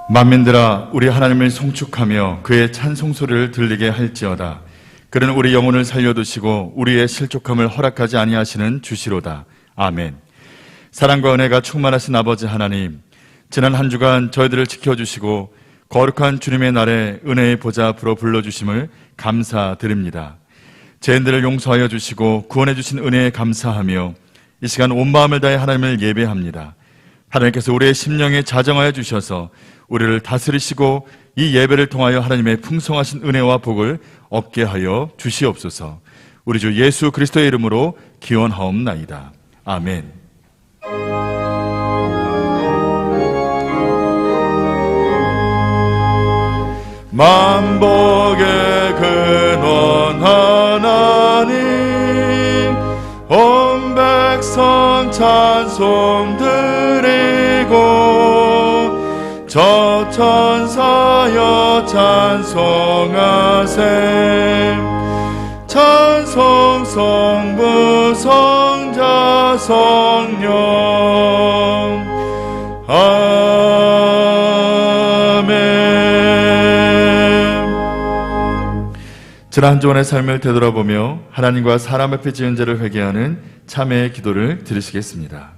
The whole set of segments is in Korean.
만민들아 우리 하나님을 송축하며 그의 찬송 소리를 들리게 할지어다. 그는 우리 영혼을 살려두시고 우리의 실족함을 허락하지 아니하시는 주시로다. 아멘. 사랑과 은혜가 충만하신 아버지 하나님, 지난 한 주간 저희들을 지켜주시고 거룩한 주님의 날에 은혜의 보좌 앞으로 불러주심을 감사드립니다. 죄인들을 용서하여 주시고 구원해 주신 은혜에 감사하며 이 시간 온 마음을 다해 하나님을 예배합니다. 하나님께서 우리의 심령에 자정하여 주셔서 우리를 다스리시고 이 예배를 통하여 하나님의 풍성하신 은혜와 복을 얻게 하여 주시옵소서. 우리 주 예수 그리스도의 이름으로 기원하옵나이다. 아멘. 만복의 근원 하나님, 온 백성 찬송 드리고 저 천사여 찬송하세. 찬송 성부 성자 성령. 아멘. 지난 한 주간의 삶을 되돌아보며 하나님과 사람 앞에 지은 죄를 회개하는 참회의 기도를 드리시겠습니다.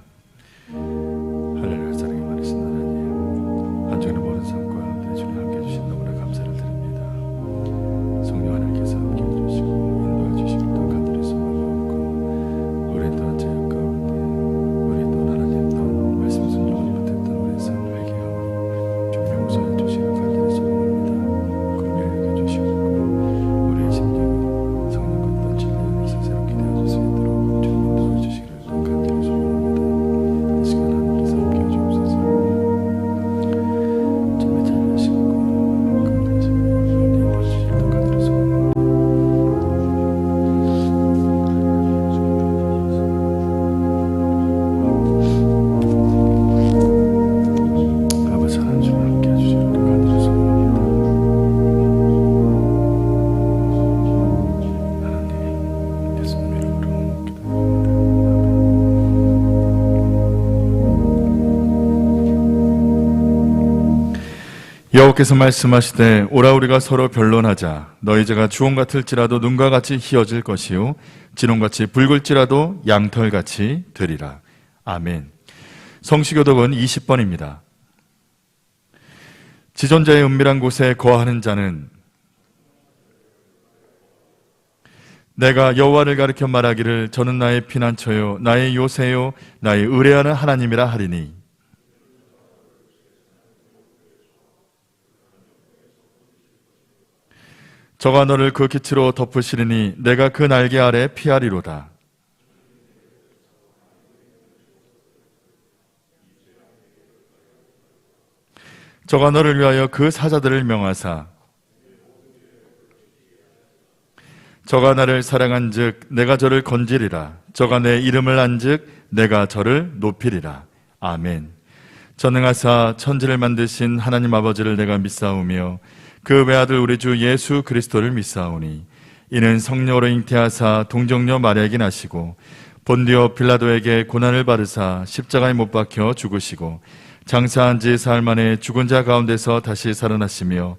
여호와께서 말씀하시되 오라 우리가 서로 변론하자. 너희 죄가 주홍 같을지라도 눈과 같이 희어질 것이요 진홍같이 붉을지라도 양털같이 되리라. 아멘. 성시교독은 20번입니다. 지존자의 은밀한 곳에 거하는 자는 내가 여호와를 가리켜 말하기를 저는 나의 피난처요 나의 요새요 나의 의뢰하는 하나님이라 하리니. 저가 너를 그 기치로 덮으시리니 내가 그 날개 아래 피하리로다. 저가 너를 위하여 그 사자들을 명하사 저가 나를 사랑한 즉 내가 저를 건지리라. 저가 내 이름을 안 즉 내가 저를 높이리라. 아멘. 전능하사 천지를 만드신 하나님 아버지를 내가 믿사오며 그 외아들 우리 주 예수 그리스도를 믿사오니 이는 성령으로 잉태하사 동정녀 마리아에게 나시고 본디오 빌라도에게 고난을 받으사 십자가에 못 박혀 죽으시고 장사한 지 사흘 만에 죽은 자 가운데서 다시 살아나시며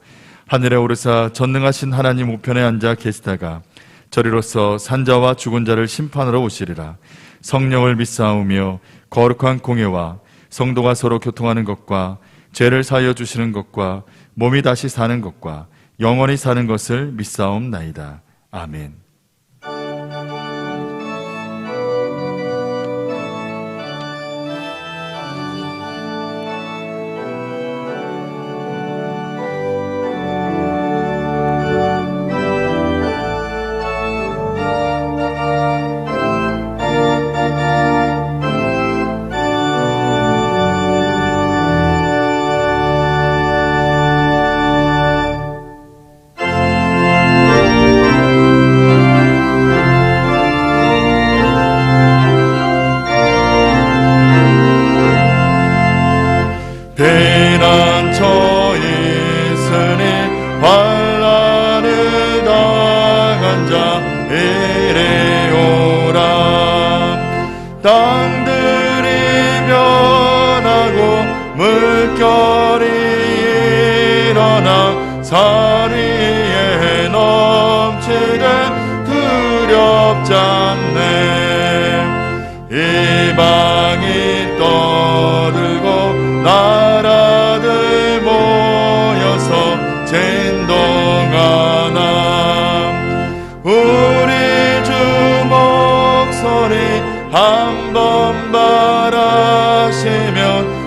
하늘에 오르사 전능하신 하나님 우편에 앉아 계시다가 저리로서 산자와 죽은 자를 심판하러 오시리라. 성령을 믿사오며 거룩한 공예와 성도가 서로 교통하는 것과 죄를 사하여 주시는 것과 몸이 다시 사는 것과 영원히 사는 것을 믿사옵나이다. 아멘. 땅들이 변하고 물결이 자리에 넘치되 두렵지 않네. 이방이 떠들고 나라들 모여서 진동하나. 우리 주 목소리 한번 바라시면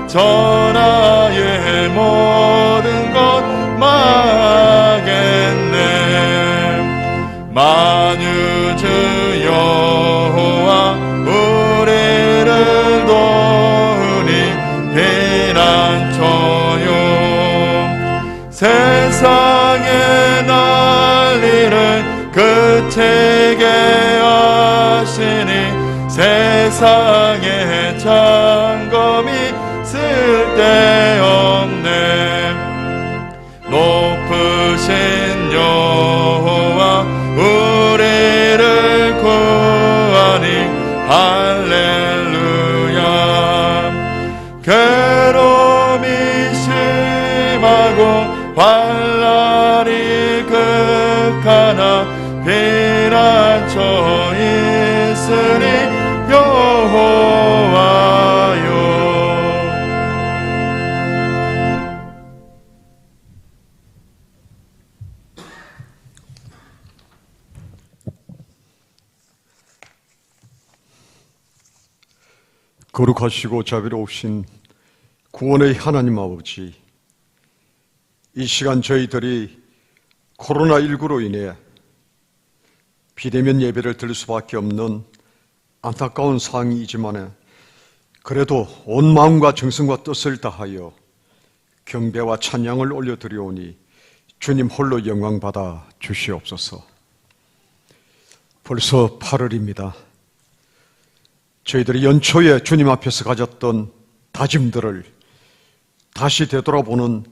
전하의 모든 것 망했네. 만유주 여호와 우리를 도우니 피난처요. 세상의 난리를 그치게 하시니 세상의 장검이 쓸데없네. 높으신 여호와 우리를 구하니 할렐루야. 괴로움이 심하고 환난이 극하나 피난처 있으니 여호와여. 거룩하시고 자비로우신 구원의 하나님 아버지, 이 시간 저희들이 코로나19로 인해 비대면 예배를 드릴 수밖에 없는 안타까운 상황이지만 그래도 온 마음과 정성과 뜻을 다하여 경배와 찬양을 올려드리오니 주님 홀로 영광받아 주시옵소서. 벌써 8월입니다. 저희들이 연초에 주님 앞에서 가졌던 다짐들을 다시 되돌아보는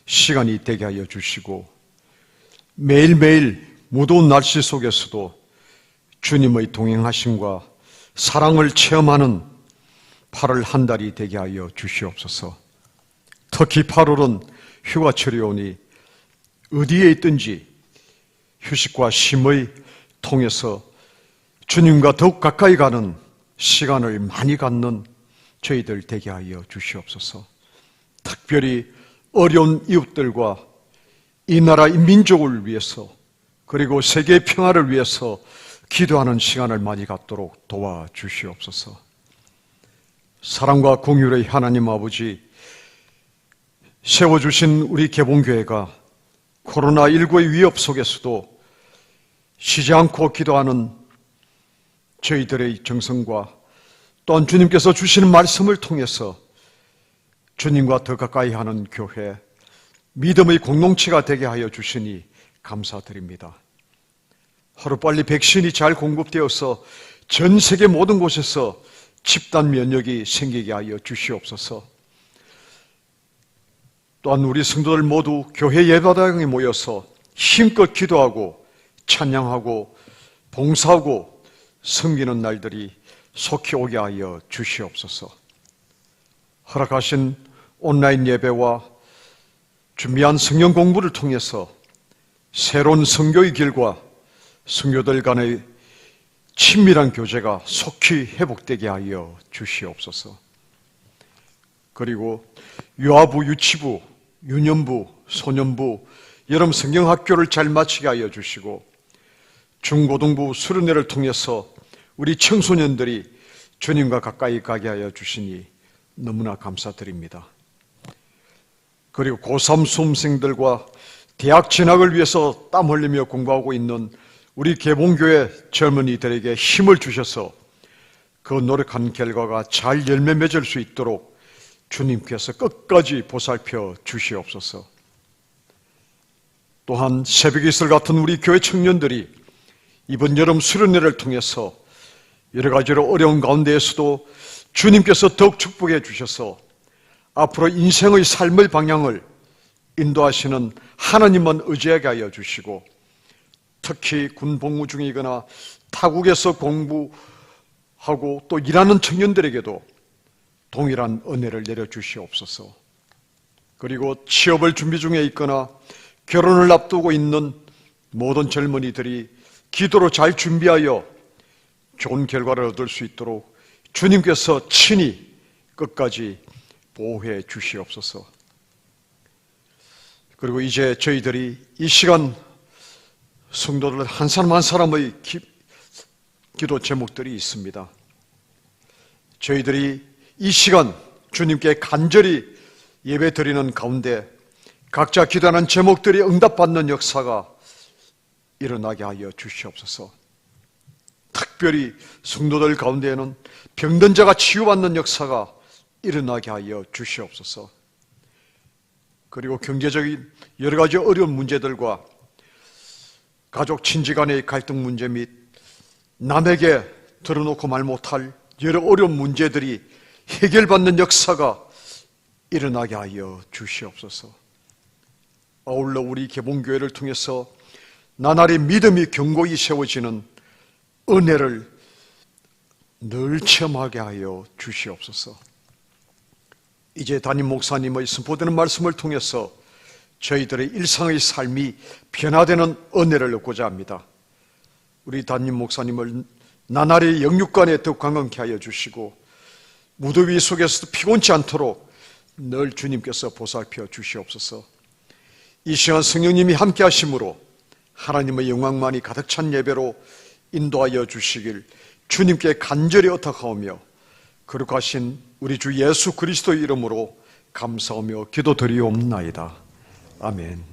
시간이 되게 하여 주시고, 매일매일 무더운 날씨 속에서도 주님의 동행하심과 사랑을 체험하는 8월 한 달이 되게 하여 주시옵소서. 특히 8월은 휴가철이 오니 어디에 있든지 휴식과 쉼의 통해서 주님과 더욱 가까이 가는 시간을 많이 갖는 저희들 되게 하여 주시옵소서. 특별히 어려운 이웃들과 이 나라 이 민족을 위해서 그리고 세계 평화를 위해서 기도하는 시간을 많이 갖도록 도와주시옵소서. 사랑과 공율의 하나님 아버지, 세워주신 우리 개봉교회가 코로나19의 위협 속에서도 쉬지 않고 기도하는 저희들의 정성과 또한 주님께서 주시는 말씀을 통해서 주님과 더 가까이 하는 교회, 믿음의 공동체가 되게 하여 주시니 감사드립니다. 하루빨리 백신이 잘 공급되어서 전 세계 모든 곳에서 집단 면역이 생기게 하여 주시옵소서. 또한 우리 성도들 모두 교회 예배당에 모여서 힘껏 기도하고 찬양하고 봉사하고 섬기는 날들이 속히 오게 하여 주시옵소서. 허락하신 온라인 예배와 준비한 성경 공부를 통해서 새로운 선교의 길과 성교들 간의 친밀한 교제가 속히 회복되게 하여 주시옵소서. 그리고 유아부, 유치부, 유년부, 소년부, 여름 성경학교를 잘 마치게 하여 주시고 중고등부 수련회를 통해서 우리 청소년들이 주님과 가까이 가게 하여 주시니 너무나 감사드립니다. 그리고 고3 수험생들과 대학 진학을 위해서 땀 흘리며 공부하고 있는 우리 개봉교회 젊은이들에게 힘을 주셔서 그 노력한 결과가 잘 열매 맺을 수 있도록 주님께서 끝까지 보살펴 주시옵소서. 또한 새벽 이슬 같은 우리 교회 청년들이 이번 여름 수련회를 통해서 여러 가지로 어려운 가운데에서도 주님께서 더욱 축복해 주셔서 앞으로 인생의 삶의 방향을 인도하시는 하나님만 의지하게 하여 주시고, 특히 군 복무 중이거나 타국에서 공부하고 또 일하는 청년들에게도 동일한 은혜를 내려주시옵소서. 그리고 취업을 준비 중에 있거나 결혼을 앞두고 있는 모든 젊은이들이 기도로 잘 준비하여 좋은 결과를 얻을 수 있도록 주님께서 친히 끝까지 보호해 주시옵소서. 그리고 이제 저희들이 이 시간 성도들 한 사람 한 사람의 기도 제목들이 있습니다. 저희들이 이 시간 주님께 간절히 예배 드리는 가운데 각자 기도하는 제목들이 응답받는 역사가 일어나게 하여 주시옵소서. 특별히 성도들 가운데에는 병든 자가 치유받는 역사가 일어나게 하여 주시옵소서. 그리고 경제적인 여러 가지 어려운 문제들과 가족 친지 간의 갈등 문제 및 남에게 들어놓고 말 못할 여러 어려운 문제들이 해결받는 역사가 일어나게 하여 주시옵소서. 아울러 우리 개봉교회를 통해서 나날이 믿음이 견고히 세워지는 은혜를 늘 체험하게 하여 주시옵소서. 이제 담임 목사님의 선포되는 말씀을 통해서 저희들의 일상의 삶이 변화되는 은혜를 얻고자 합니다. 우리 담임 목사님을 나날이 영육간에 더 강건케 하여 주시고 무더위 속에서도 피곤치 않도록 늘 주님께서 보살펴 주시옵소서. 이 시간 성령님이 함께 하심으로 하나님의 영광만이 가득 찬 예배로 인도하여 주시길 주님께 간절히 의탁하오며 거룩하신 우리 주 예수 그리스도의 이름으로 감사하며 기도드리옵나이다. 아멘.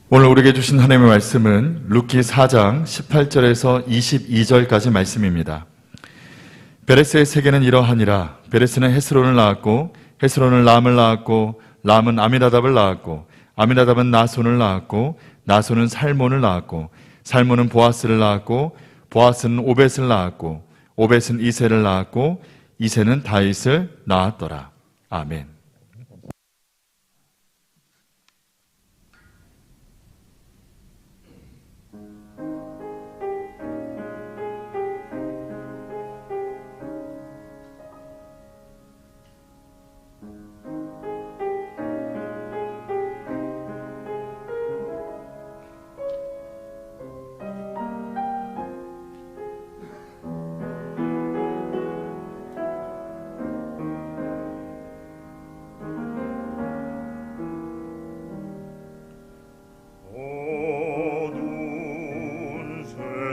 오늘 우리에게 주신 하나님의 말씀은 룻기 4장 18절에서 22절까지 말씀입니다. 베레스의 세계는 이러하니라. 베레스는 헤스론을 낳았고 헤스론은 람을 낳았고 람은 아미나답을 낳았고 아미나답은 나손을 낳았고 나손은 살몬을 낳았고 살몬은 보아스를 낳았고 보아스는 오벳을 낳았고 오벳은 이세를 낳았고 이세는 다윗을 낳았더라. 아멘.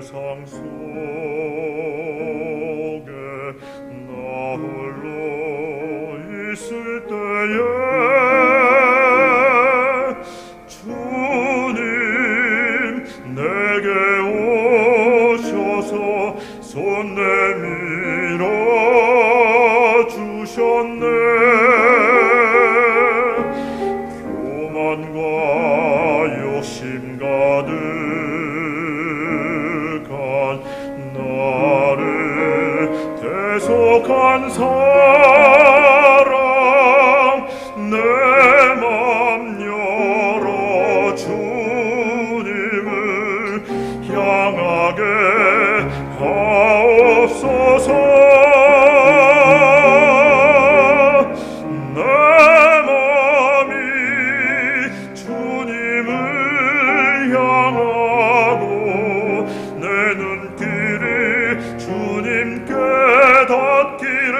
세상 속에 나 홀로 있을 때에 주님 내게 오셔서 손 내밀어 주셨네. 교만과 욕심 가득 계속한 사랑 내 맘 열어 주님을 향하게 하옵소서. 내 맘이 주님을 향하고 내 눈길이 주님께 닿기를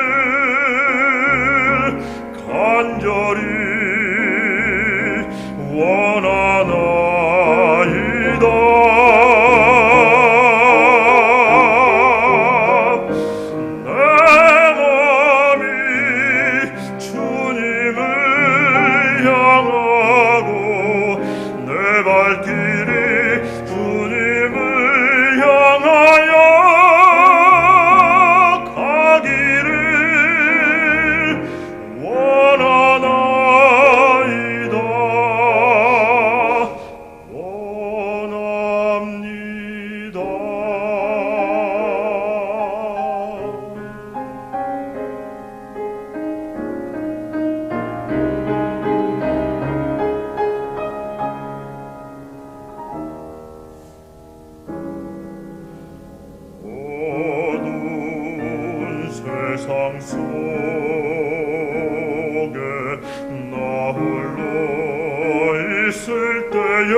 있을 때에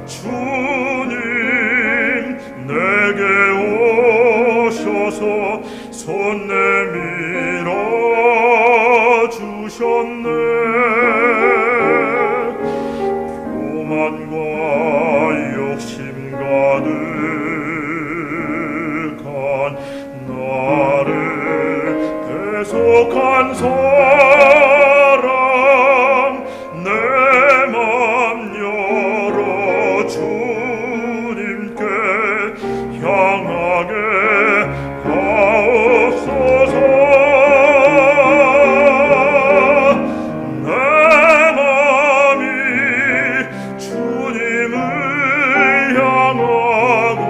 주님 내게 오셔서 손 내밀어 주셨네. 교만과 욕심 가득한 나를 대속한 사랑 내 맘 열어 주님께 향하게 하옵소서. 내 맘이 주님을 향하고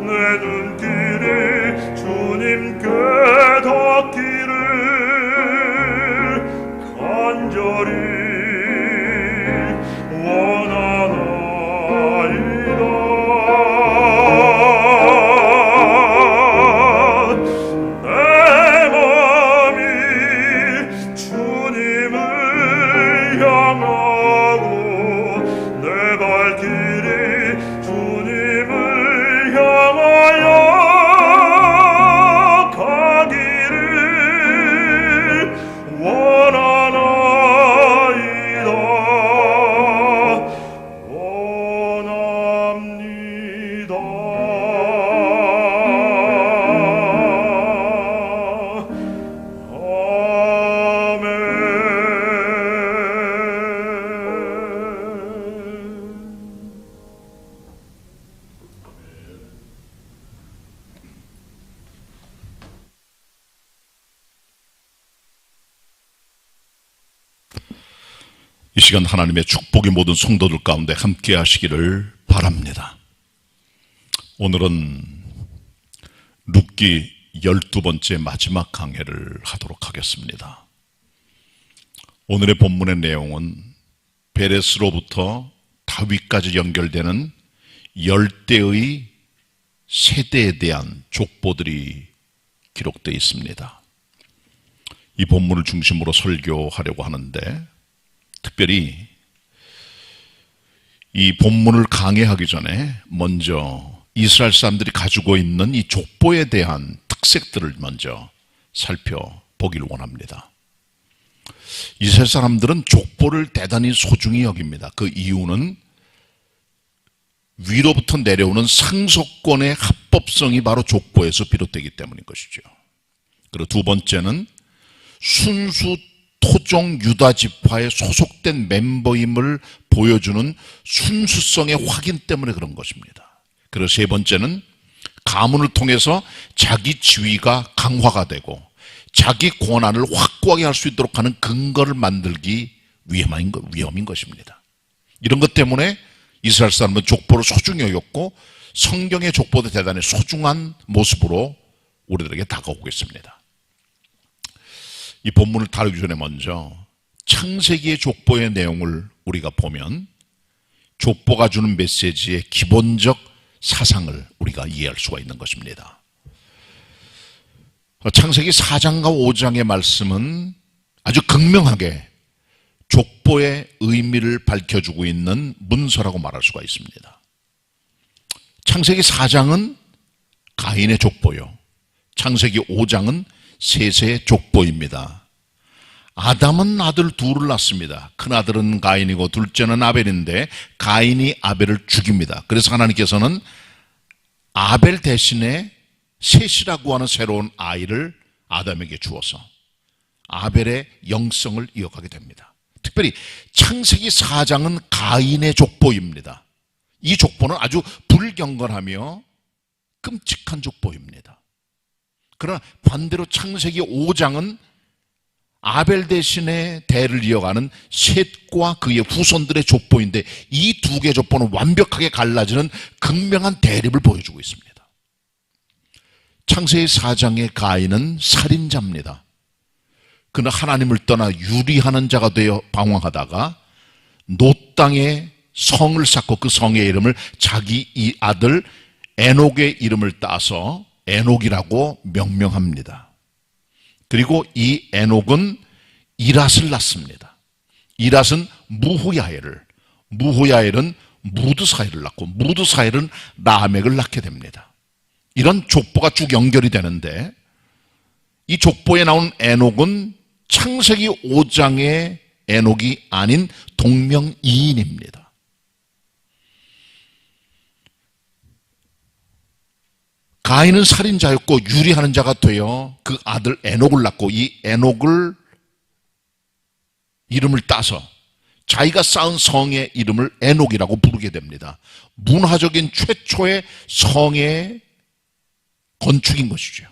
내 눈길이 주님께 닿기를 간절히 원하나이다. 내 맘이 주님을 향하고 내 발길이 주님을 향하여 가기를 원하나이다. 원합니다. 아멘. 이 시간 하나님의 축복이 모든 성도들 가운데 함께 하시기를 바랍니다. 오늘은 룻기 12번째 마지막 강해를 하도록 하겠습니다. 오늘의 본문의 내용은 베레스로부터 다윗까지 연결되는 10대의 세대에 대한 족보들이 기록되어 있습니다. 이 본문을 중심으로 설교하려고 하는데, 특별히 이 본문을 강해하기 전에 먼저 이스라엘 사람들이 가지고 있는 이 족보에 대한 특색들을 먼저 살펴보기를 원합니다. 이스라엘 사람들은 족보를 대단히 소중히 여깁니다. 그 이유는 위로부터 내려오는 상속권의 합법성이 바로 족보에서 비롯되기 때문인 것이죠. 그리고 두 번째는 순수 토종 유다 지파에 소속된 멤버임을 보여주는 순수성의 확인 때문에 그런 것입니다. 그리고 세 번째는 가문을 통해서 자기 지위가 강화가 되고 자기 권한을 확고하게 할 수 있도록 하는 근거를 만들기 위험인 것입니다. 이런 것 때문에 이스라엘 사람은 족보를 소중히 여겼고 성경의 족보도 대단히 소중한 모습으로 우리들에게 다가오고 있습니다. 이 본문을 다루기 전에 먼저 창세기의 족보의 내용을 우리가 보면 족보가 주는 메시지의 기본적 사상을 우리가 이해할 수가 있는 것입니다. 창세기 4장과 5장의 말씀은 아주 극명하게 족보의 의미를 밝혀주고 있는 문서라고 말할 수가 있습니다. 창세기 4장은 가인의 족보요, 창세기 5장은 셋의 족보입니다. 아담은 아들 둘을 낳습니다. 큰아들은 가인이고 둘째는 아벨인데 가인이 아벨을 죽입니다. 그래서 하나님께서는 아벨 대신에 셋이라고 하는 새로운 아이를 아담에게 주어서 아벨의 영성을 이어가게 됩니다. 특별히 창세기 4장은 가인의 족보입니다. 이 족보는 아주 불경건하며 끔찍한 족보입니다. 그러나 반대로 창세기 5장은 아벨 대신에 대를 이어가는 셋과 그의 후손들의 족보인데 이 두 개의 족보는 완벽하게 갈라지는 극명한 대립을 보여주고 있습니다. 창세기 4장의 가인은 살인자입니다. 그는 하나님을 떠나 유리하는 자가 되어 방황하다가 노 땅에 성을 쌓고 그 성의 이름을 자기 이 아들 에녹의 이름을 따서 에녹이라고 명명합니다. 그리고 이 에녹은 이랏을 낳습니다. 이랏은 무후야엘은 무드사엘을 낳고 무드사엘은 라멕을 낳게 됩니다. 이런 족보가 쭉 연결이 되는데 이 족보에 나온 에녹은 창세기 5장의 에녹이 아닌 동명이인입니다. 가인은 살인자였고 유리하는 자가 되어 그 아들 에녹을 낳고 이 에녹을 이름을 따서 자기가 쌓은 성의 이름을 에녹이라고 부르게 됩니다. 문화적인 최초의 성의 건축인 것이죠.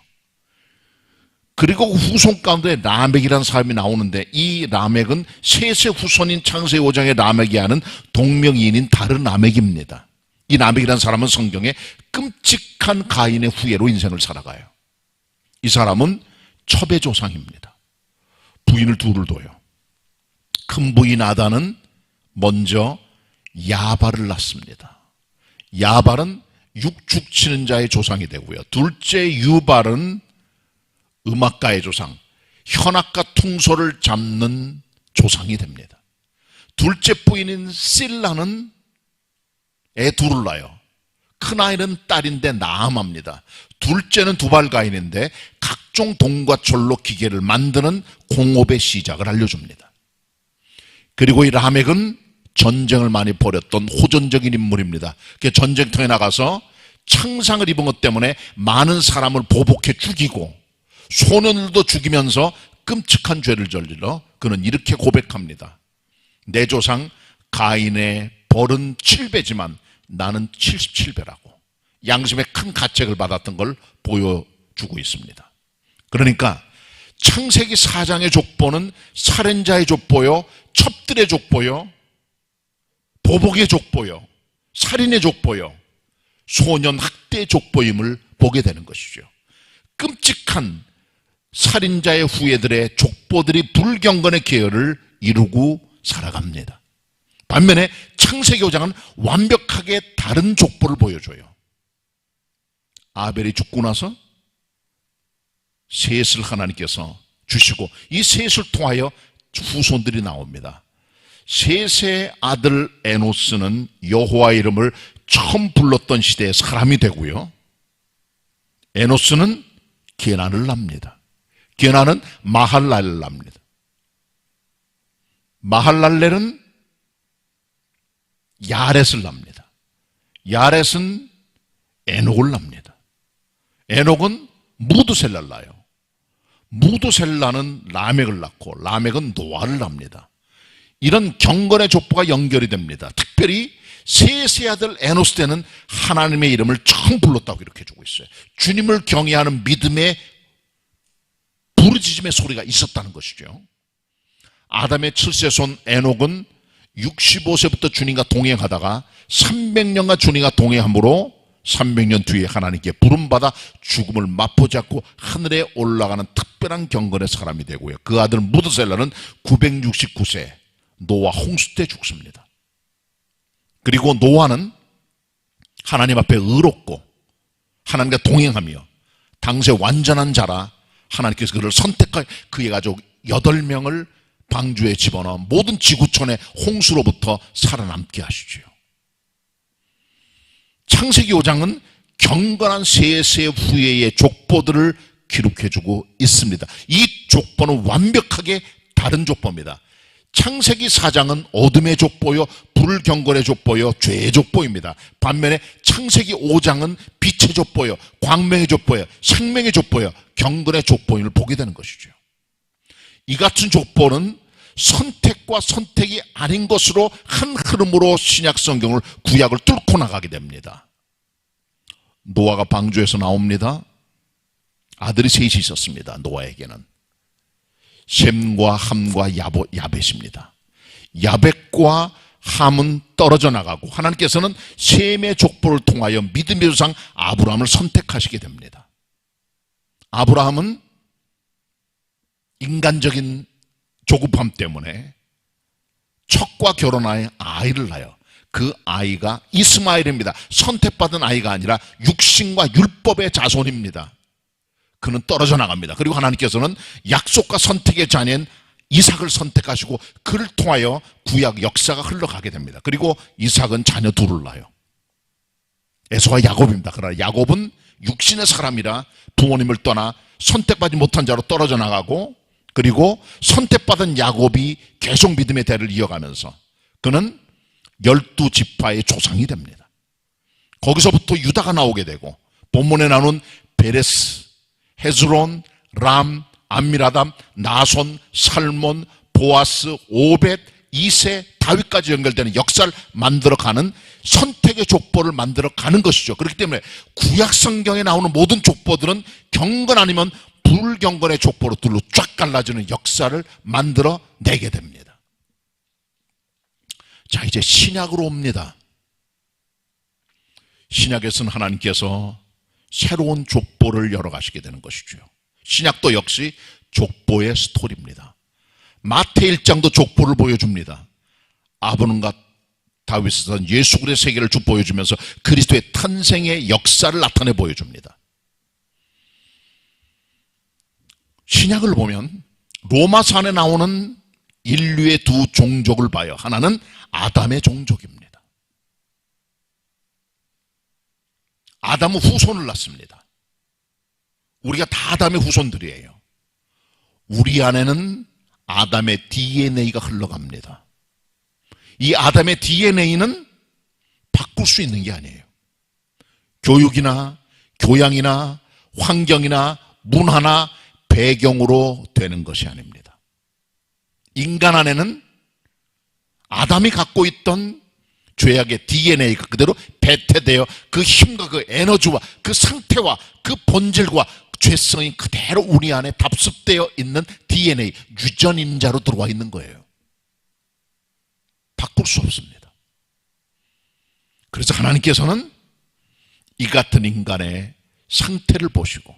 그리고 후손 가운데 라멕이라는 사람이 나오는데 이 라멕은 셋의 후손인 창세기 5장의 라멕이 하는 동명이인인 다른 라멕입니다. 이 라멕이라는 사람은 성경에 끔찍한 가인의 후예로 인생을 살아가요. 이 사람은 첩의 조상입니다. 부인을 둘을 둬요. 큰 부인 아다는 먼저 야발을 낳습니다. 야발은 육축 치는 자의 조상이 되고요. 둘째 유발은 음악가의 조상, 현악과 퉁소를 잡는 조상이 됩니다. 둘째 부인인 실라는 애 둘을 낳아요. 큰아이는 딸인데 나암합니다. 둘째는 두발가인인데 각종 동과철로 기계를 만드는 공업의 시작을 알려줍니다. 그리고 이 라멕은 전쟁을 많이 벌였던 호전적인 인물입니다. 전쟁터에 나가서 창상을 입은 것 때문에 많은 사람을 보복해 죽이고 소년들도 죽이면서 끔찍한 죄를 저질러 그는 이렇게 고백합니다. 내 조상 가인의 벌은 7배지만 나는 77배라고 양심의 큰 가책을 받았던 걸 보여주고 있습니다. 그러니까 창세기 4장의 족보는 살인자의 족보요, 첩들의 족보요, 보복의 족보요, 살인의 족보요, 소년 학대의 족보임을 보게 되는 것이죠. 끔찍한 살인자의 후예들의 족보들이 불경건의 계열을 이루고 살아갑니다. 반면에 창세기 5장은 완벽하게 다른 족보를 보여줘요. 아벨이 죽고 나서 셋을 하나님께서 주시고 이 셋을 통하여 후손들이 나옵니다. 셋의 아들 에노스는 여호와 이름을 처음 불렀던 시대의 사람이 되고요. 에노스는 게난을 낳습니다. 게난은 마할랄을 낳습니다. 마할랄렐은 야렛을 낳습니다. 야렛은 에녹을 낳습니다. 에녹은 무드셀라를 낳아요. 무드셀라는 라멕을 낳고 라멕은 노아를 낳습니다. 이런 경건의 족보가 연결이 됩니다. 특별히 셋의 아들 에노스 때는 하나님의 이름을 처음 불렀다고 이렇게 주고 있어요. 주님을 경외하는 믿음의 부르짖음의 소리가 있었다는 것이죠. 아담의 7세 손 에녹은 65세부터 주님과 동행하다가 300년간 주님과 동행함으로 300년 뒤에 하나님께 부름받아 죽음을 맛보지 않고 하늘에 올라가는 특별한 경건의 사람이 되고요. 그 아들 무드셀라는 969세 노아 홍수 때 죽습니다. 그리고 노아는 하나님 앞에 의롭고 하나님과 동행하며 당시에 완전한 자라 하나님께서 그를 선택하여 그의 가족 8명을 방주에 집어넣어 모든 지구촌의 홍수로부터 살아남게 하시죠. 창세기 5장은 경건한 셋의 후예의 족보들을 기록해주고 있습니다. 이 족보는 완벽하게 다른 족보입니다. 창세기 4장은 어둠의 족보요, 불경건의 족보요, 죄의 족보입니다. 반면에 창세기 5장은 빛의 족보요, 광명의 족보요, 생명의 족보요, 경건의 족보임을 보게 되는 것이죠. 이 같은 족보는 선택과 선택이 아닌 것으로 한 흐름으로 신약 성경을 구약을 뚫고 나가게 됩니다. 노아가 방주에서 나옵니다. 아들이 셋이 있었습니다. 노아에게는 셈과 함과 야벳입니다. 야벳과 함은 떨어져 나가고 하나님께서는 셈의 족보를 통하여 믿음의 조상 아브라함을 선택하시게 됩니다. 아브라함은 인간적인 조급함 때문에 척과 결혼하여 아이를 낳아요. 그 아이가 이스마엘입니다. 선택받은 아이가 아니라 육신과 율법의 자손입니다. 그는 떨어져 나갑니다. 그리고 하나님께서는 약속과 선택의 자녀인 이삭을 선택하시고 그를 통하여 구약 역사가 흘러가게 됩니다. 그리고 이삭은 자녀 둘을 낳아요. 에서와 야곱입니다. 그러나 야곱은 육신의 사람이라 부모님을 떠나 선택받지 못한 자로 떨어져 나가고, 그리고 선택받은 야곱이 계속 믿음의 대를 이어가면서 그는 12지파의 조상이 됩니다. 거기서부터 유다가 나오게 되고, 본문에 나오는 베레스, 헤스론, 람, 암미라담, 나손, 살몬, 보아스, 오벳, 이세, 다윗까지 연결되는 역사를 만들어가는 선택의 족보를 만들어가는 것이죠. 그렇기 때문에 구약 성경에 나오는 모든 족보들은 경건 아니면 불경건의 족보로 둘로 쫙 갈라지는 역사를 만들어내게 됩니다. 자, 이제 신약으로 옵니다. 신약에서는 하나님께서 새로운 족보를 열어가시게 되는 것이죠. 신약도 역시 족보의 스토리입니다. 마태 1장도 족보를 보여줍니다. 아브람과 다윗은 예수 그리스도의 세계를 쭉 보여주면서 그리스도의 탄생의 역사를 나타내 보여줍니다. 신약을 보면 로마서 안에 나오는 인류의 두 종족을 봐요. 하나는 아담의 종족입니다. 아담은 후손을 낳습니다. 우리가 다 아담의 후손들이에요. 우리 안에는 아담의 DNA가 흘러갑니다. 이 아담의 DNA는 바꿀 수 있는 게 아니에요. 교육이나 교양이나 환경이나 문화나 배경으로 되는 것이 아닙니다. 인간 안에는 아담이 갖고 있던 죄악의 DNA가 그대로 배태되어 그 힘과 그 에너지와 그 상태와 그 본질과 죄성이 그대로 우리 안에 답습되어 있는 DNA, 유전인자로 들어와 있는 거예요. 바꿀 수 없습니다. 그래서 하나님께서는 이 같은 인간의 상태를 보시고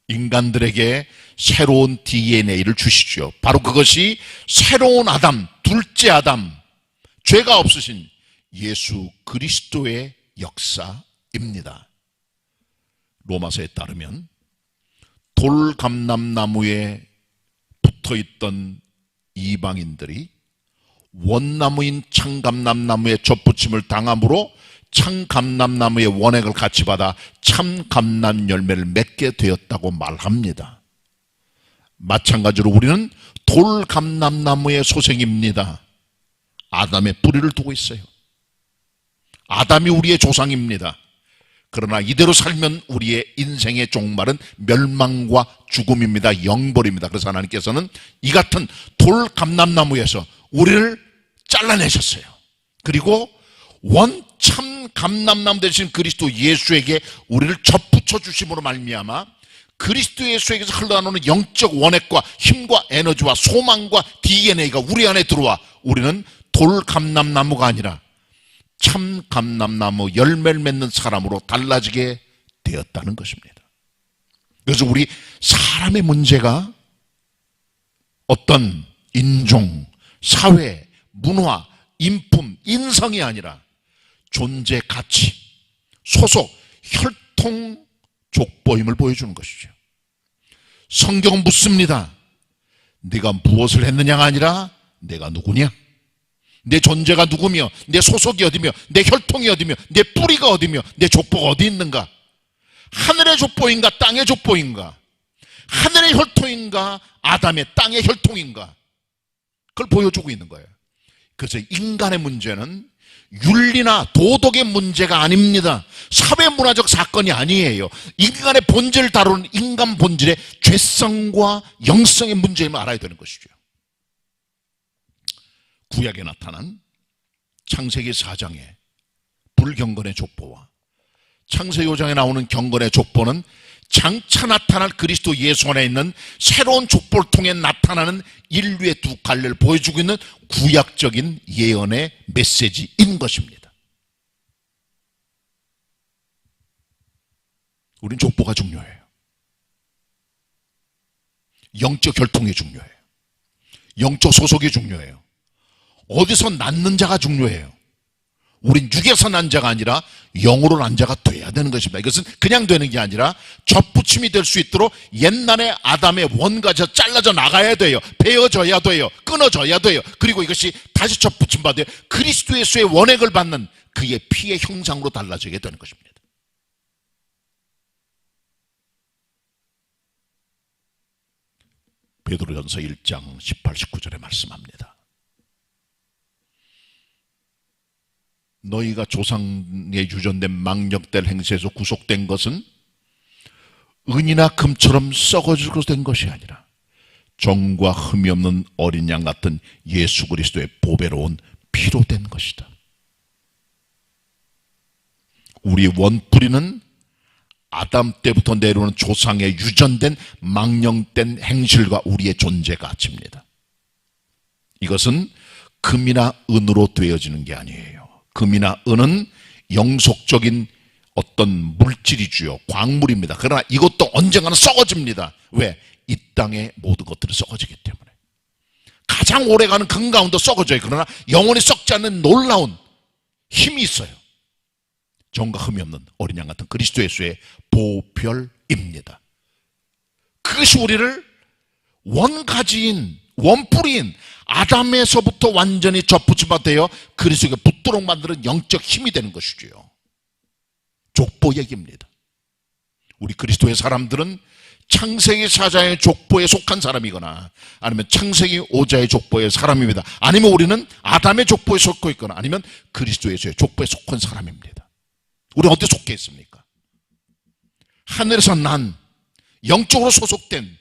인간들에게 새로운 DNA를 주시죠. 바로 그것이 새로운 아담, 둘째 아담, 죄가 없으신 예수 그리스도의 역사입니다. 로마서에 따르면 돌감람나무에 붙어있던 이방인들이 원나무인 참감람나무에 접붙임을 당함으로 참감람나무의 원액을 같이 받아 참감람 열매를 맺게 되었다고 말합니다. 마찬가지로 우리는 돌감람나무의 소생입니다. 아담의 뿌리를 두고 있어요. 아담이 우리의 조상입니다. 그러나 이대로 살면 우리의 인생의 종말은 멸망과 죽음입니다. 영벌입니다. 그래서 하나님께서는 이 같은 돌감람나무에서 우리를 잘라내셨어요. 그리고 원참 감람나무 되신 그리스도 예수에게 우리를 접붙여 주심으로 말미암아 그리스도 예수에게서 흘러나오는 영적 원액과 힘과 에너지와 소망과 DNA가 우리 안에 들어와 우리는 돌감람나무가 아니라 참 감람나무 열매를 맺는 사람으로 달라지게 되었다는 것입니다. 그래서 우리 사람의 문제가 어떤 인종, 사회, 문화, 인품, 인성이 아니라 존재 가치, 소속, 혈통, 족보임을 보여주는 것이죠. 성경은 묻습니다. 네가 무엇을 했느냐가 아니라 내가 누구냐? 내 존재가 누구며 내 소속이 어디며 내 혈통이 어디며 내 뿌리가 어디며 내 족보가 어디 있는가? 하늘의 족보인가 땅의 족보인가? 하늘의 혈통인가 아담의 땅의 혈통인가? 그걸 보여주고 있는 거예요. 그래서 인간의 문제는 윤리나 도덕의 문제가 아닙니다. 사회문화적 사건이 아니에요. 인간의 본질을 다루는 인간 본질의 죄성과 영성의 문제임을 알아야 되는 것이죠. 구약에 나타난 창세기 4장의 불경건의 족보와 창세기 5장에 나오는 경건의 족보는 장차 나타날 그리스도 예수 안에 있는 새로운 족보를 통해 나타나는 인류의 두 갈래를 보여주고 있는 구약적인 예언의 메시지인 것입니다. 우린 족보가 중요해요. 영적 혈통이 중요해요. 영적 소속이 중요해요. 어디서 낳는 자가 중요해요. 우린 육에서 난 자가 아니라 영으로 난 자가 돼야 되는 것입니다. 이것은 그냥 되는 게 아니라 접붙임이 될 수 있도록 옛날에 아담의 원가에서 잘라져 나가야 돼요. 베어져야 돼요. 끊어져야 돼요. 그리고 이것이 다시 접붙임 받아요. 그리스도 예수의 원액을 받는 그의 피의 형상으로 달라지게 되는 것입니다. 베드로전서 1장 18, 19절에 말씀합니다. 너희가 조상에 유전된 망령될 행세에서 구속된 것은 은이나 금처럼 썩어지고 된 것이 아니라 정과 흠이 없는 어린 양 같은 예수 그리스도의 보배로운 피로 된 것이다. 우리 원뿌리는 아담 때부터 내려오는 조상의 유전된 망령된 행실과 우리의 존재 가치입니다. 이것은 금이나 은으로 되어지는 게 아니에요. 금이나 은은 영속적인 어떤 물질이지요. 광물입니다. 그러나 이것도 언젠가는 썩어집니다. 왜? 이 땅의 모든 것들이 썩어지기 때문에. 가장 오래가는 금 가운데 썩어져요. 그러나 영원히 썩지 않는 놀라운 힘이 있어요. 정과 흠이 없는 어린 양 같은 그리스도 예수의 보혈입니다. 그것이 우리를 원가지인 원뿌리인 아담에서부터 완전히 접붙임이 되어 그리스도에게 붙도록 만드는 영적 힘이 되는 것이지요. 족보 얘기입니다. 우리 그리스도의 사람들은 창세기 4자의 족보에 속한 사람이거나 아니면 창세기 5자의 족보의 사람입니다. 아니면 우리는 아담의 족보에 속고 있거나 아니면 그리스도 예수의 족보에 속한 사람입니다. 우리는 어디에 속해 있습니까? 하늘에서 난 영적으로 소속된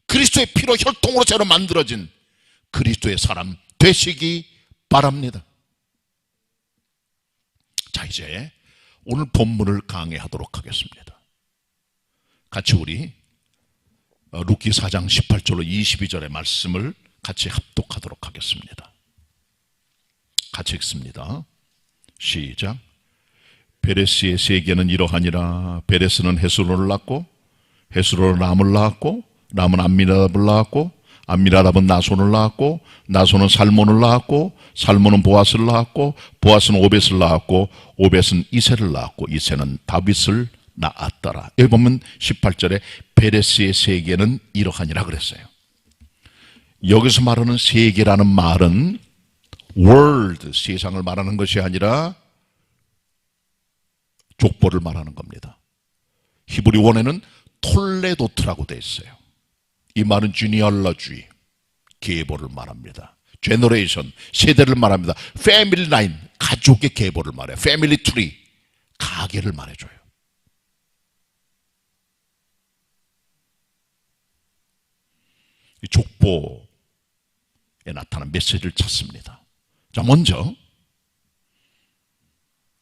그리스도의 피로 혈통으로 새로 만들어진 그리스도의 사람 되시기 바랍니다. 자, 이제 오늘 본문을 강해하도록 하겠습니다. 같이 우리 루키 4장 18절로 22절의 말씀을 같이 합독하도록 하겠습니다. 같이 읽습니다. 시작. 베레스의 세계는 이러하니라. 베레스는 헤스론을 낳고 헤스론은 람을 낳았고 람은 암미나답을 낳았고 암미나답은 나손을 낳았고 나손은 살몬을 낳았고 살몬은 보아스를 낳았고 보아스는 오벳을 낳았고 오벳은 이새를 낳았고 이새는 다윗을 낳았더라. 여기 보면 18절에 베레스의 세계는 이러하니라 그랬어요. 여기서 말하는 세계라는 말은 world, 세상을 말하는 것이 아니라 족보를 말하는 겁니다. 히브리 원에는 톨레도트라고 되어 있어요. 이 말은 genealogy, 계보를 말합니다. generation, 세대를 말합니다. family line, 가족의 계보를 말해요. family tree, 가계를 말해줘요. 이 족보에 나타난 메시지를 찾습니다. 자, 먼저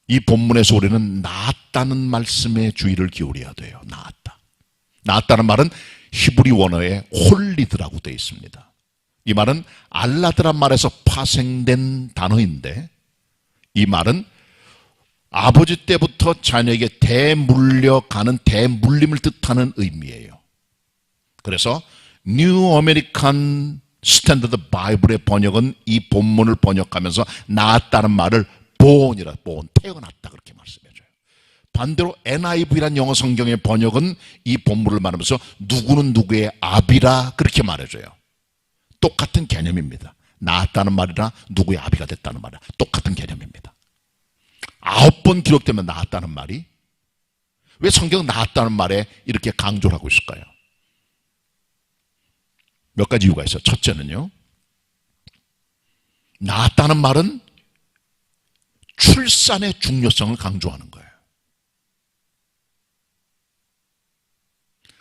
이 본문에서 우리는 낳았다는 말씀에 주의를 기울여야 돼요. 낳았다. 낳았다는 말은 히브리 원어에 홀리드라고 되어 있습니다. 이 말은 알라드란 말에서 파생된 단어인데 이 말은 아버지 때부터 자녀에게 대물려가는 대물림을 뜻하는 의미예요. 그래서 New American Standard Bible의 번역은 이 본문을 번역하면서 낳았다는 말을 born이라, born, 태어났다 그렇게 말씀해줘요. 반대로 NIV라는 영어 성경의 번역은 이 본문을 말하면서 누구는 누구의 아비라 그렇게 말해줘요. 똑같은 개념입니다. 낳았다는 말이나 누구의 아비가 됐다는 말이나 똑같은 개념입니다. 9번 기록되면 낳았다는 말이 왜 성경은 낳았다는 말에 이렇게 강조를 하고 있을까요? 몇 가지 이유가 있어요. 첫째는요, 낳았다는 말은 출산의 중요성을 강조하는 거예요.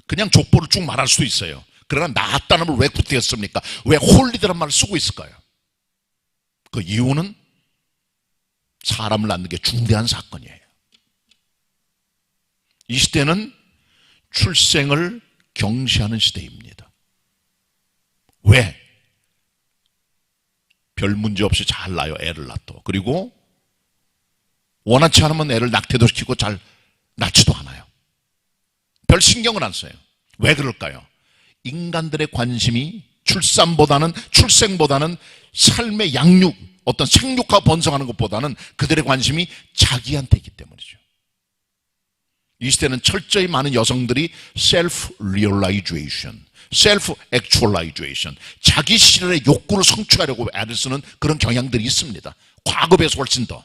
그냥 족보를 쭉 말할 수도 있어요. 그러나 낳았다는 말 왜 붙였습니까? 왜 홀리드란 말을 쓰고 있을까요? 그 이유는 사람을 낳는 게 중대한 사건이에요. 이 시대는 출생을 경시하는 시대입니다. 왜? 별 문제 없이 잘 낳아요. 애를 낳도. 그리고 원하지 않으면 애를 낙태도 시키고 잘 낳지도 않아요. 별 신경을 안 써요. 왜 그럴까요? 인간들의 관심이 출생보다는 삶의 양육, 어떤 생육하고 번성하는 것보다는 그들의 관심이 자기한테 있기 때문이죠. 이 시대는 철저히 많은 여성들이 self-realization, self-actualization, 자기 실현의 욕구를 성취하려고 애를 쓰는 그런 경향들이 있습니다. 과거에 비해서 훨씬 더.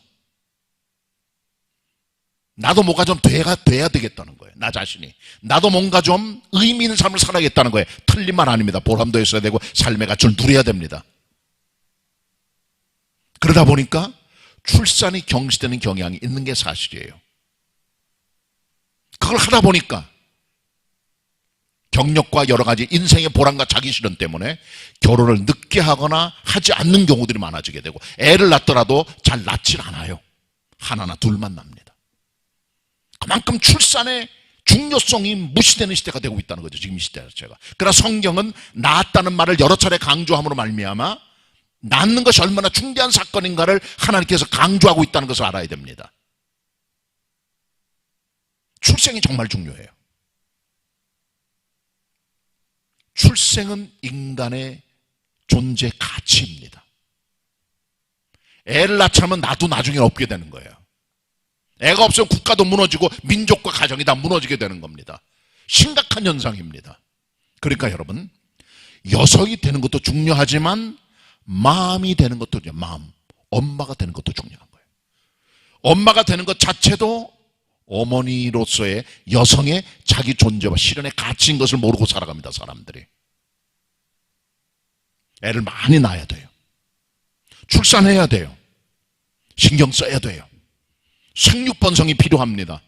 나도 뭔가 좀 돼야 되겠다는 거예요. 나 자신이. 나도 뭔가 좀 의미 있는 삶을 살아야겠다는 거예요. 틀린 말 아닙니다. 보람도 있어야 되고 삶의 가치를 누려야 됩니다. 그러다 보니까 출산이 경시되는 경향이 있는 게 사실이에요. 그걸 하다 보니까 경력과 여러 가지 인생의 보람과 자기 실현 때문에 결혼을 늦게 하거나 하지 않는 경우들이 많아지게 되고, 애를 낳더라도 잘 낳질 않아요. 하나나 둘만 납니다. 그만큼 출산의 중요성이 무시되는 시대가 되고 있다는 거죠. 지금 이 시대 자체가. 그러나 성경은 낳았다는 말을 여러 차례 강조함으로 말미암아 낳는 것이 얼마나 중대한 사건인가를 하나님께서 강조하고 있다는 것을 알아야 됩니다. 출생이 정말 중요해요. 출생은 인간의 존재 가치입니다. 애를 낳자면 나도 나중에 없게 되는 거예요. 애가 없으면 국가도 무너지고 민족과 가정이 다 무너지게 되는 겁니다. 심각한 현상입니다. 그러니까 여러분, 여성이 되는 것도 중요하지만 마음이 되는 것도 중요해요. 마음, 엄마가 되는 것도 중요한 거예요. 엄마가 되는 것 자체도 어머니로서의 여성의 자기 존재와 실현의 가치인 것을 모르고 살아갑니다. 사람들이. 애를 많이 낳아야 돼요. 출산해야 돼요. 신경 써야 돼요. 생육번성이 필요합니다.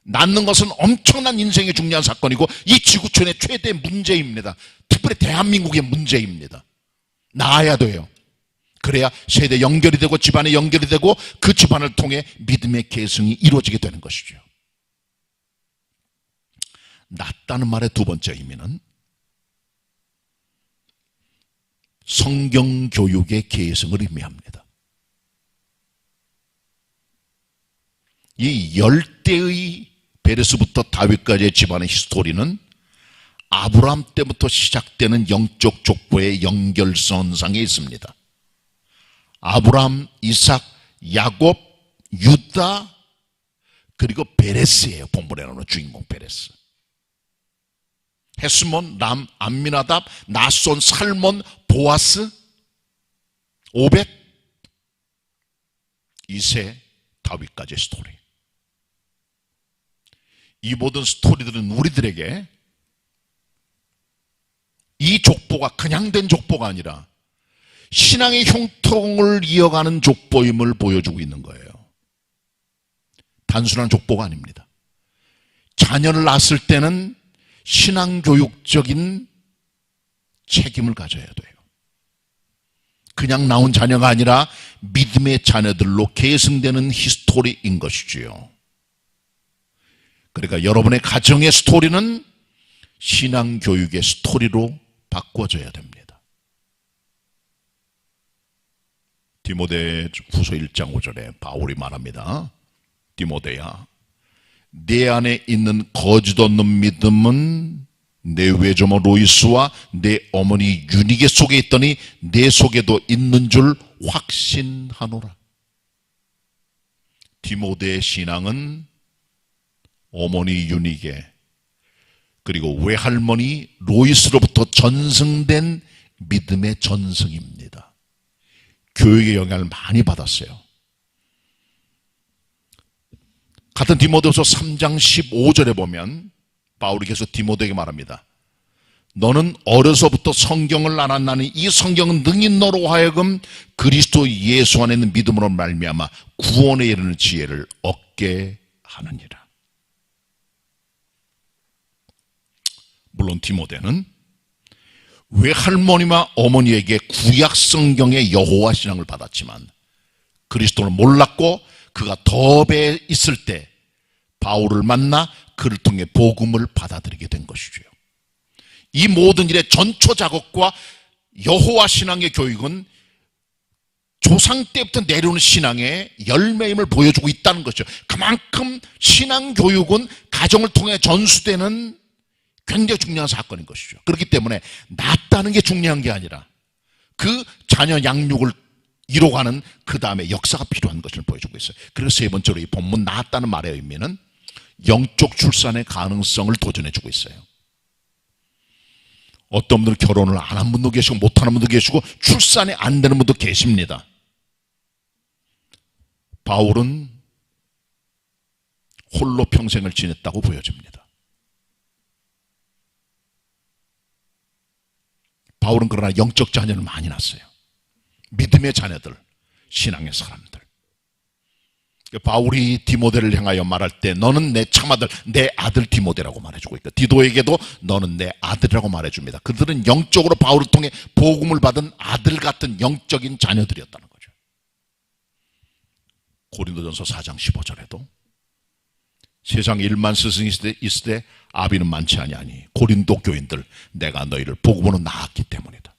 낳는 것은 엄청난 인생의 중요한 사건이고 이 지구촌의 최대 문제입니다. 특별히 대한민국의 문제입니다. 낳아야 돼요. 그래야 세대 연결이 되고 집안에 연결이 되고 그 집안을 통해 믿음의 계승이 이루어지게 되는 것이죠. 낳다는 말의 두 번째 의미는 성경 교육의 계승을 의미합니다. 이 열대의 베레스부터 다윗까지의 집안의 히스토리는 아브라함 때부터 시작되는 영적 족보의 연결선상에 있습니다. 아브라함, 이삭, 야곱, 유다, 그리고 베레스예요. 본문에 나오는 주인공 베레스. 헤스몬, 람, 암미나답, 나손, 살몬, 보아스, 오벳, 이세, 다윗까지의 스토리. 이 모든 스토리들은 우리들에게 이 족보가 그냥 된 족보가 아니라 신앙의 흉통을 이어가는 족보임을 보여주고 있는 거예요. 단순한 족보가 아닙니다. 자녀를 낳았을 때는 신앙교육적인 책임을 가져야 돼요. 그냥 나온 자녀가 아니라 믿음의 자녀들로 계승되는 히스토리인 것이지요. 그러니까 여러분의 가정의 스토리는 신앙교육의 스토리로 바꿔져야 됩니다. 디모데후서 1장 5절에 바울이 말합니다. 디모데야, 내 안에 있는 거짓 없는 믿음은 내 외조모 로이스와 내 어머니 유니게 속에 있더니 내 속에도 있는 줄 확신하노라. 디모데의 신앙은 어머니 유니게 그리고 외할머니 로이스로부터 전승된 믿음의 전승입니다. 교육의 영향을 많이 받았어요. 같은 디모데후서 3장 15절에 보면 바울이 계속 디모데에게 말합니다. 너는 어려서부터 성경을 알았나니 이 성경은 능히 너로 하여금 그리스도 예수 안에 있는 믿음으로 말미암아 구원에 이르는 지혜를 얻게 하느니라. 물론 디모데는 외할머니와 어머니에게 구약 성경의 여호와 신앙을 받았지만 그리스도를 몰랐고 그가 더베에 있을 때 바울을 만나 그를 통해 복음을 받아들이게 된 것이죠. 이 모든 일의 전초 작업과 여호와 신앙의 교육은 조상 때부터 내려오는 신앙의 열매임을 보여주고 있다는 것이죠. 그만큼 신앙 교육은 가정을 통해 전수되는 굉장히 중요한 사건인 것이죠. 그렇기 때문에 낳다 낳았다는 게 중요한 게 아니라 그 자녀 양육을 이뤄가는 그 다음에 역사가 필요한 것을 보여주고 있어요. 그래서 세 번째로 이 본문 낳았다는 말의 의미는 영적 출산의 가능성을 도전해주고 있어요. 어떤 분들은 결혼을 안 한 분도 계시고 못하는 분도 계시고 출산이 안 되는 분도 계십니다. 바울은 홀로 평생을 지냈다고 보여집니다. 바울은 그러나 영적 자녀를 많이 낳았어요. 믿음의 자녀들, 신앙의 사람들. 바울이 디모데를 향하여 말할 때 너는 내 참아들, 내 아들 디모데라고 말해주고 있고 디도에게도 너는 내 아들이라고 말해줍니다. 그들은 영적으로 바울을 통해 복음을 받은 아들 같은 영적인 자녀들이었다는 거죠. 고린도전서 4장 15절에도 세상에 1만 스승이 있을 때 아비는 많지 아니하니 고린도 교인들 내가 너희를 복음으로 낳았기 때문이다.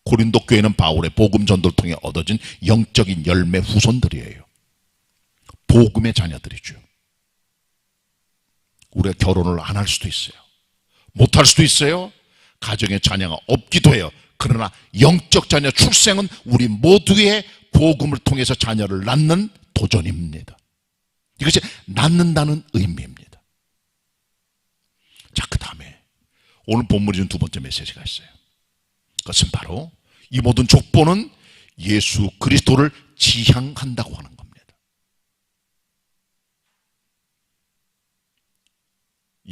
고린도 교회는 바울의 복음 전도를 통해 얻어진 영적인 열매 후손들이에요. 복음의 자녀들이죠. 우리가 결혼을 안 할 수도 있어요. 못 할 수도 있어요. 가정에 자녀가 없기도 해요. 그러나 영적 자녀 출생은 우리 모두의 복음을 통해서 자녀를 낳는 도전입니다. 이것이 낳는다는 의미입니다. 자, 그 다음에 오늘 본문이 준 두 번째 메시지가 있어요. 그것은 바로 이 모든 족보는 예수 그리스도를 지향한다고 하는 겁니다.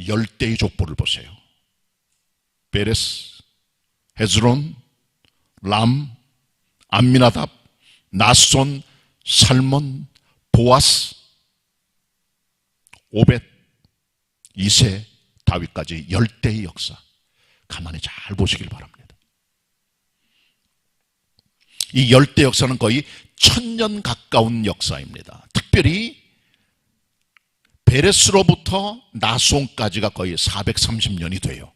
열대의 족보를 보세요. 베레스, 헤즈론, 람, 암미나답, 나손, 살몬, 보아스, 오벳, 이세, 다윗까지 열대의 역사 가만히 잘 보시길 바랍니다. 이 열대 역사는 거의 1000년 가까운 역사입니다. 특별히 베레스로부터 나손까지가 거의 430년이 돼요.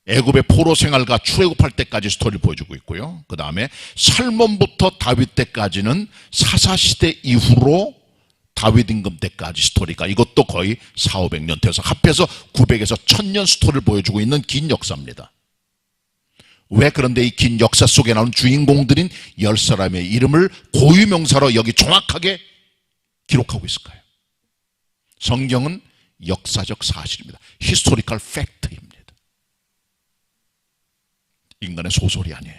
애굽의 포로 생활과 출애굽할 때까지 스토리를 보여주고 있고요. 그 다음에 살몬부터 다윗 때까지는 사사시대 이후로 다윗 임금 때까지 스토리가 이것도 거의 400~500년 돼서 합해서 900에서 1000년 스토리를 보여주고 있는 긴 역사입니다. 왜 그런데 이 긴 역사 속에 나오는 주인공들인 10사람의 이름을 고유명사로 여기 정확하게 기록하고 있을까요? 성경은 역사적 사실입니다. 히스토리컬 팩트입니다. 인간의 소설이 아니에요.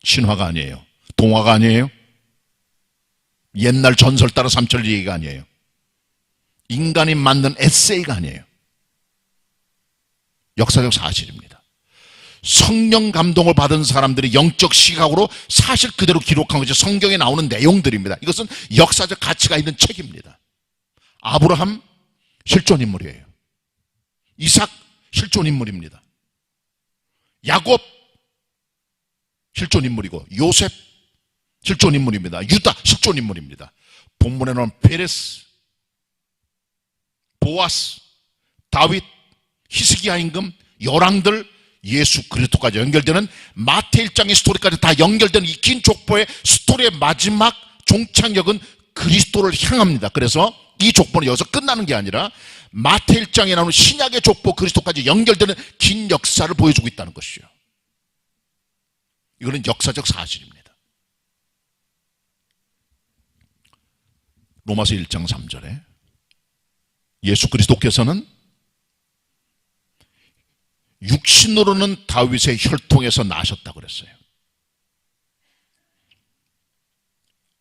신화가 아니에요. 동화가 아니에요. 옛날 전설 따라 삼천 얘기가 아니에요. 인간이 만든 에세이가 아니에요. 역사적 사실입니다. 성령 감동을 받은 사람들이 영적 시각으로 사실 그대로 기록한 것이 성경에 나오는 내용들입니다. 이것은 역사적 가치가 있는 책입니다. 아브라함 실존 인물이에요. 이삭 실존 인물입니다. 야곱 실존 인물이고 요셉 실존 인물입니다. 유다 실존 인물입니다. 본문에 나오는 페레스, 보아스, 다윗, 히스기야 임금, 열왕들, 예수 그리스도까지 연결되는 마태 1장의 스토리까지 다 연결되는 이 긴 족보의 스토리의 마지막 종착역은 그리스도를 향합니다. 그래서 이 족보는 여기서 끝나는 게 아니라 마태 1장에 나오는 신약의 족보 그리스도까지 연결되는 긴 역사를 보여주고 있다는 것이죠. 이거는 역사적 사실입니다. 로마서 1장 3절에 예수 그리스도께서는 육신으로는 다윗의 혈통에서 나셨다고 그랬어요.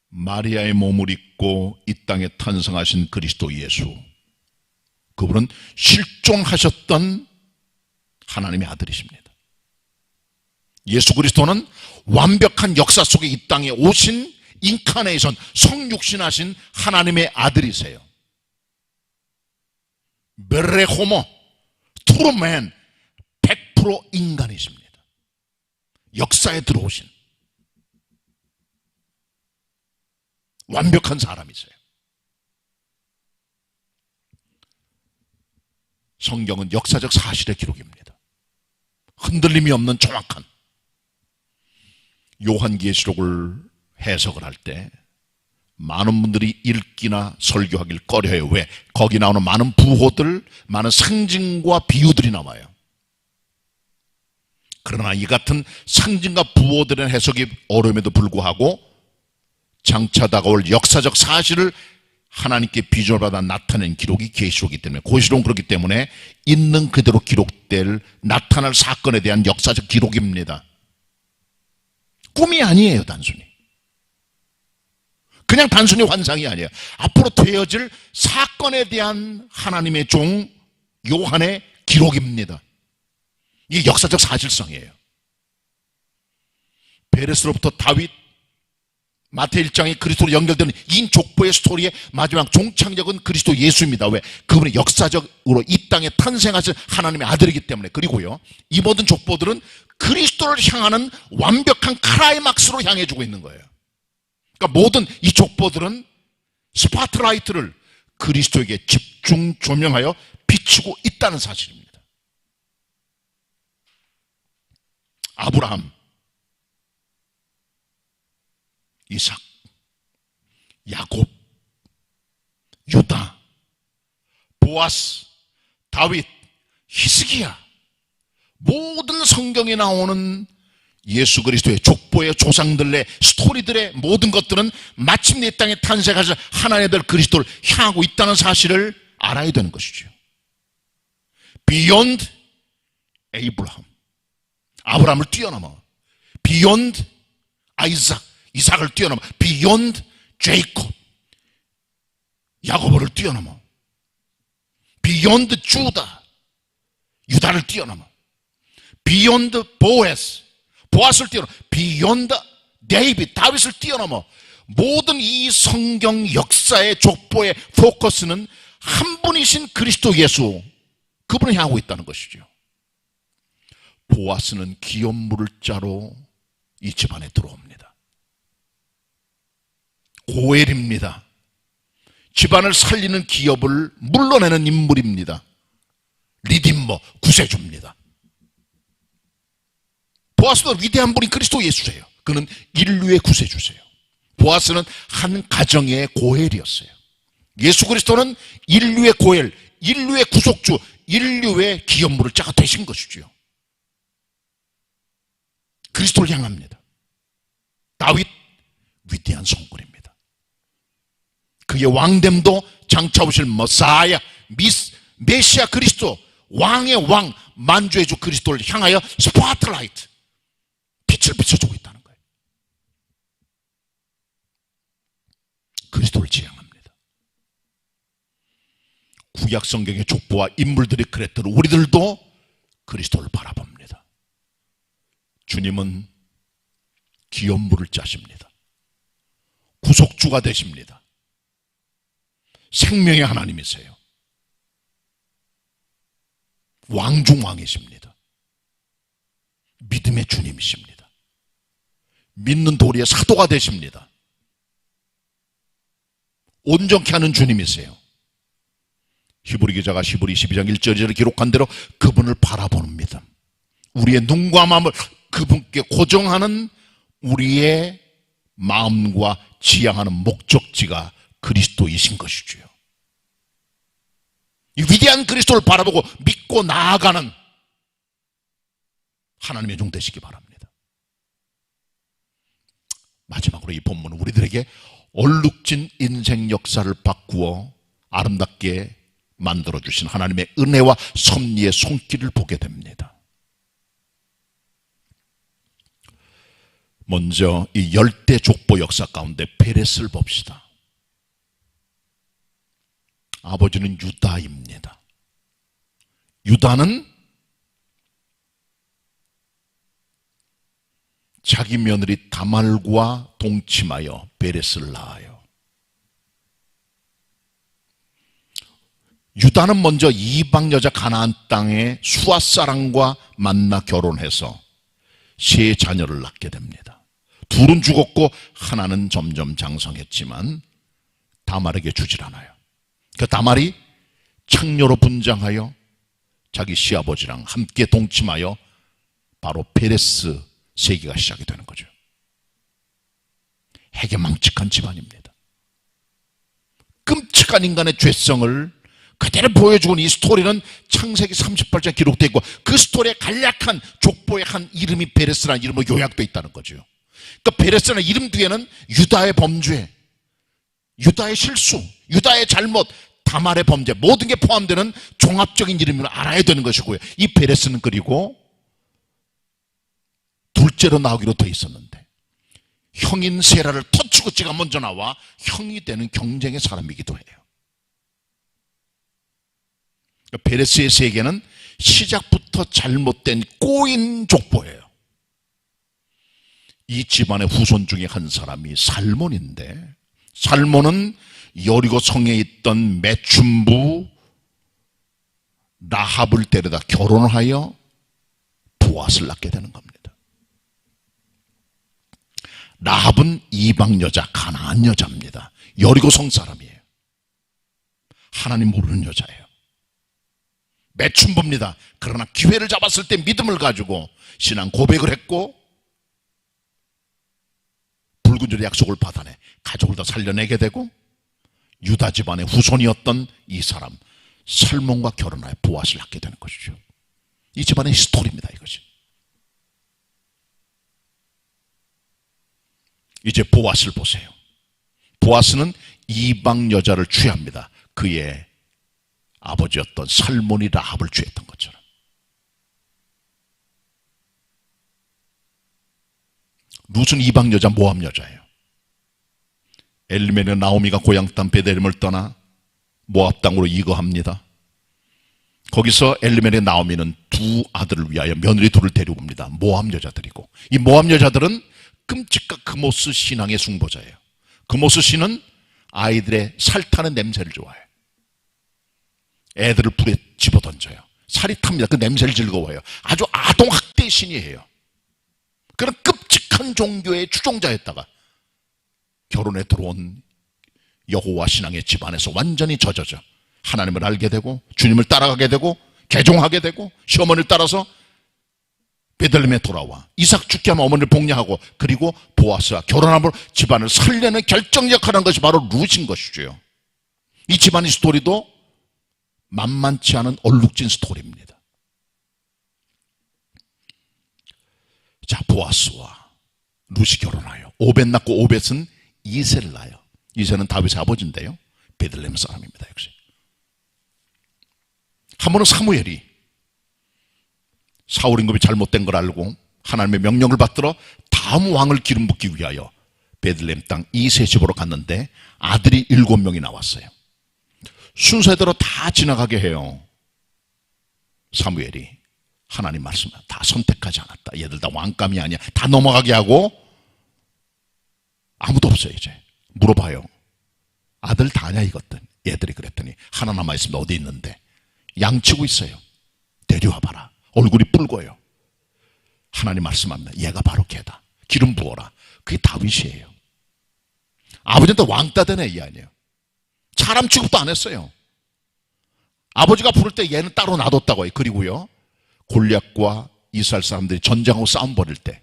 마리아의 몸을 입고 이 땅에 탄생하신 그리스도 예수, 그분은 실존하셨던 하나님의 아들이십니다. 예수 그리스도는 완벽한 역사 속에 이 땅에 오신 인카네이션, 성육신하신 하나님의 아들이세요. 메레호모, 트루맨, 100% 인간이십니다. 역사에 들어오신 완벽한 사람이세요. 성경은 역사적 사실의 기록입니다. 흔들림이 없는 정확한. 요한계시록을 해석을 할 때 많은 분들이 읽기나 설교하기를 꺼려해요. 왜? 거기 나오는 많은 부호들, 많은 상징과 비유들이 나와요. 그러나 이 같은 상징과 부호들의 해석이 어려움에도 불구하고 장차 다가올 역사적 사실을 하나님께 비전을 받아 나타낸 기록이 계시록이기 때문에, 고시록은 그렇기 때문에 있는 그대로 기록될 나타날 사건에 대한 역사적 기록입니다. 꿈이 아니에요. 단순히 그냥 단순히 환상이 아니에요. 앞으로 되어질 사건에 대한 하나님의 종 요한의 기록입니다. 이게 역사적 사실성이에요. 베레스로부터 다윗, 마태 1장에 그리스도로 연결되는 인 족보의 스토리의 마지막 종착역은 그리스도 예수입니다. 왜? 그분이 역사적으로 이 땅에 탄생하신 하나님의 아들이기 때문에. 그리고요, 이 모든 족보들은 그리스도를 향하는 완벽한 클라이막스로 향해주고 있는 거예요. 그러니까 모든 이 족보들은 스파트라이트를 그리스도에게 집중 조명하여 비추고 있다는 사실입니다. 아브라함, 이삭, 야곱, 유다, 보아스, 다윗, 히스기야, 모든 성경에 나오는 예수 그리스도의 족보의 조상들의 스토리들의 모든 것들은 마침내 이 땅에 탄생하신 하나님의 아들 그리스도를 향하고 있다는 사실을 알아야 되는 것이죠. Beyond Abraham, 아브라함을 뛰어넘어. Beyond Isaac, 이삭을 뛰어넘어. Beyond Jacob, 야고보를 뛰어넘어. Beyond Judah, 유다를 뛰어넘어. Beyond Boaz, 보아스를 뛰어넘어. Beyond David, 다윗을 뛰어넘어. 모든 이 성경 역사의 족보의 포커스는 한 분이신 그리스도 예수, 그분을 향하고 있다는 것이죠. 보아스는 기업물을 짜러 이 집안에 들어옵니다. 고엘입니다. 집안을 살리는 기업을 물러내는 인물입니다. 리디머, 구세주입니다. 보아스도 위대한 분이 그리스도 예수세요. 그는 인류의 구세주세요. 보아스는 한 가정의 고엘이었어요. 예수 그리스도는 인류의 고엘, 인류의 구속주, 인류의 기업물을 짜가 되신 것이죠. 그리스도를 향합니다. 다윗, 위대한 성군입니다. 그의 왕됨도 장차 오실 머사야, 메시아 그리스도, 왕의 왕, 만주의 주 그리스도를 향하여 스포트라이트, 빛을 비춰주고 있다는 거예요. 그리스도를 지향합니다. 구약 성경의 족보와 인물들이 그랬더니 우리들도 그리스도를 바라봅니다. 주님은 기업물을 짜십니다. 구속주가 되십니다. 생명의 하나님이세요. 왕중왕이십니다. 믿음의 주님이십니다. 믿는 도리의 사도가 되십니다. 온전케 하는 주님이세요. 히브리 기자가 히브리 12장 1절에 기록한 대로 그분을 바라보는 믿음, 우리의 눈과 마음을 그분께 고정하는 우리의 마음과 지향하는 목적지가 그리스도이신 것이지요. 이 위대한 그리스도를 바라보고 믿고 나아가는 하나님의 종 되시기 바랍니다. 마지막으로 이 본문은 우리들에게 얼룩진 인생 역사를 바꾸어 아름답게 만들어주신 하나님의 은혜와 섭리의 손길을 보게 됩니다. 먼저 이 열대 족보 역사 가운데 페레스를 봅시다. 아버지는 유다입니다. 유다는 자기 며느리 다말과 동침하여 베레스를 낳아요. 유다는 먼저 이방 여자 가나안 땅의 수아 사람과 만나 결혼해서 세 자녀를 낳게 됩니다. 둘은 죽었고 하나는 점점 장성했지만 다말에게 주질 않아요. 그 다말이 창녀로 분장하여 자기 시아버지랑 함께 동침하여 바로 페레스 세기가 시작이 되는 거죠. 해괴망측한 집안입니다. 끔찍한 인간의 죄성을 그대로 보여주는 이 스토리는 창세기 38장에 기록되어 있고, 그 스토리에 간략한 족보의 한 이름이 베레스라는 이름으로 요약되어 있다는 거죠. 그러니까 베레스라는 이름 뒤에는 유다의 범죄, 유다의 실수, 유다의 잘못, 다말의 범죄, 모든 게 포함되는 종합적인 이름을 알아야 되는 것이고요. 이 베레스는 그리고 둘째로 나오기로 돼 있었는데, 형인 세라를 터치고 제가 먼저 나와 형이 되는 경쟁의 사람이기도 해요. 베레스의 세계는 시작부터 잘못된 꼬인 족보예요. 이 집안의 후손 중에 한 사람이 살몬인데, 살몬은 여리고 성에 있던 매춘부 라합을 데려다 결혼하여 보앗을 낳게 되는 겁니다. 라합은 이방 여자, 가나안 여자입니다. 여리고 성 사람이에요. 하나님 모르는 여자예요. 매춘부입니다. 그러나 기회를 잡았을 때 믿음을 가지고 신앙 고백을 했고, 붉은줄의 약속을 받아내 가족을 다 살려내게 되고, 유다 집안의 후손이었던 이 사람 살몬과 결혼하여 보앗을 낳게 되는 것이죠. 이 집안의 스토리입니다, 이것이. 이제 보앗을 보세요. 보앗은 이방 여자를 취합니다. 그의 아버지였던 살몬이 라합을 취했던 것처럼. 룻은 이방 여자, 모함 여자예요. 엘리멜의 나오미가 고향 땅 베들레헴을 떠나 모압 땅으로 이거합니다. 거기서 엘리멜의 나오미는 두 아들을 위하여 며느리 둘을 데려옵니다. 모압 여자들이고, 이 모압 여자들은 끔찍한 그모스 신앙의 숭보자예요. 그모스 신은 아이들의 살 타는 냄새를 좋아해요. 애들을 불에 집어던져요. 살이 탑니다. 그 냄새를 즐거워해요. 아주 아동학대 신이에요. 그런 끔찍한 종교의 추종자였다가 결혼에 들어온 여호와 신앙의 집안에서 완전히 젖어져 하나님을 알게 되고, 주님을 따라가게 되고, 개종하게 되고, 시어머니를 따라서 베들레헴에 돌아와 이삭 죽게 하면 어머니를 복려하고, 그리고 보아스와 결혼함으로 집안을 살려내는 결정적 하는 것이 바로 룻인 것이죠. 이 집안의 스토리도 만만치 않은 얼룩진 스토리입니다. 자, 보아스와 룻이 결혼하여 오벳 낳고, 오벳은 이세를 낳아요. 이세는 다윗의 아버지인데요, 베들레헴 사람입니다. 역시 한 번은 사무엘이 사울 임금이 잘못된 걸 알고 하나님의 명령을 받들어 다음 왕을 기름 붓기 위하여 베들레헴 땅 이세 집으로 갔는데 아들이 7명이 나왔어요. 순서대로 다 지나가게 해요. 사무엘이 하나님 말씀을 다 선택하지 않았다. 얘들 다 왕감이 아니야. 다 넘어가게 하고, 아무도 없어요. 이제 물어봐요. 아들 다냐 이것들. 얘들이 그랬더니 하나 남아있습니다. 어디 있는데? 양치고 있어요. 데려와 봐라. 얼굴이 붉어요. 하나님 말씀합니다. 얘가 바로 걔다. 기름 부어라. 그게 다윗이에요. 아버지한테 왕따 된 애 아니에요. 사람 취급도 안 했어요. 아버지가 부를 때 얘는 따로 놔뒀다고 해요. 그리고요, 골리앗과 이스라엘 사람들이 전쟁하고 싸움 벌일 때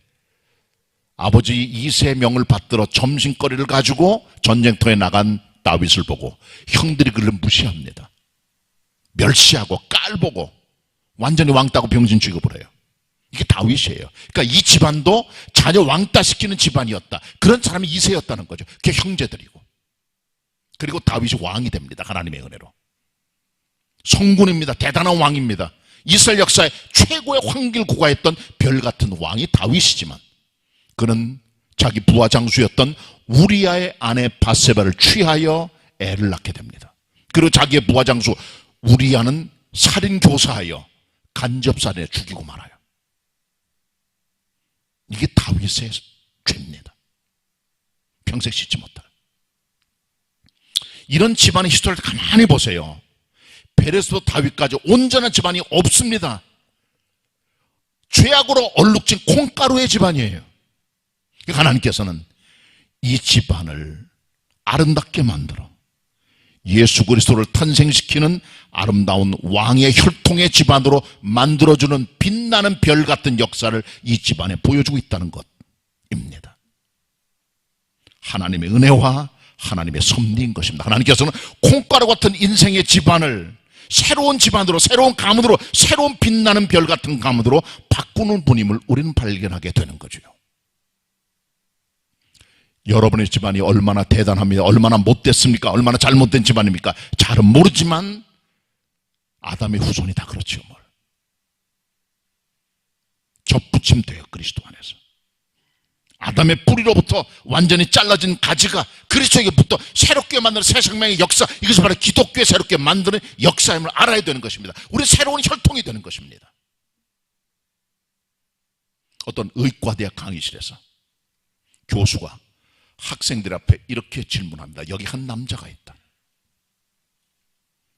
아버지 이세 명을 받들어 점심거리를 가지고 전쟁터에 나간 다윗을 보고 형들이 그를 무시합니다. 멸시하고 깔보고 완전히 왕따고 병신 취급을 해요. 이게 다윗이에요. 그러니까 이 집안도 자녀 왕따시키는 집안이었다. 그런 사람이 이세였다는 거죠. 그게 형제들이고. 그리고 다윗이 왕이 됩니다. 하나님의 은혜로. 성군입니다. 대단한 왕입니다. 이스라엘 역사의 최고의 황길구가했던 별같은 왕이 다윗이지만, 그는 자기 부하 장수였던 우리아의 아내 바세바를 취하여 애를 낳게 됩니다. 그리고 자기의 부하 장수 우리아는 살인교사하여 간접살인해 죽이고 말아요. 이게 다윗의 죄입니다. 평생 씻지 못할. 이런 집안의 히스토리를 가만히 보세요. 베레스부터 다윗까지 온전한 집안이 없습니다. 죄악으로 얼룩진 콩가루의 집안이에요. 하나님께서는 이 집안을 아름답게 만들어 예수 그리스도를 탄생시키는 아름다운 왕의 혈통의 집안으로 만들어주는 빛나는 별 같은 역사를 이 집안에 보여주고 있다는 것입니다. 하나님의 은혜와 하나님의 섭리인 것입니다. 하나님께서는 콩가루 같은 인생의 집안을 새로운 집안으로, 새로운 가문으로, 새로운 빛나는 별 같은 가문으로 바꾸는 분임을 우리는 발견하게 되는 거죠. 여러분의 집안이 얼마나 대단합니다. 얼마나 못됐습니까? 얼마나 잘못된 집안입니까? 잘은 모르지만 아담의 후손이 다 그렇지요. 뭘. 접붙임돼요, 그리스도 안에서. 아담의 뿌리로부터 완전히 잘라진 가지가 그리스도에게부터 새롭게 만드는 새 생명의 역사, 이것을 바로 기독교에 새롭게 만드는 역사임을 알아야 되는 것입니다. 우리 새로운 혈통이 되는 것입니다. 어떤 의과대학 강의실에서 교수가 학생들 앞에 이렇게 질문합니다. 여기 한 남자가 있다.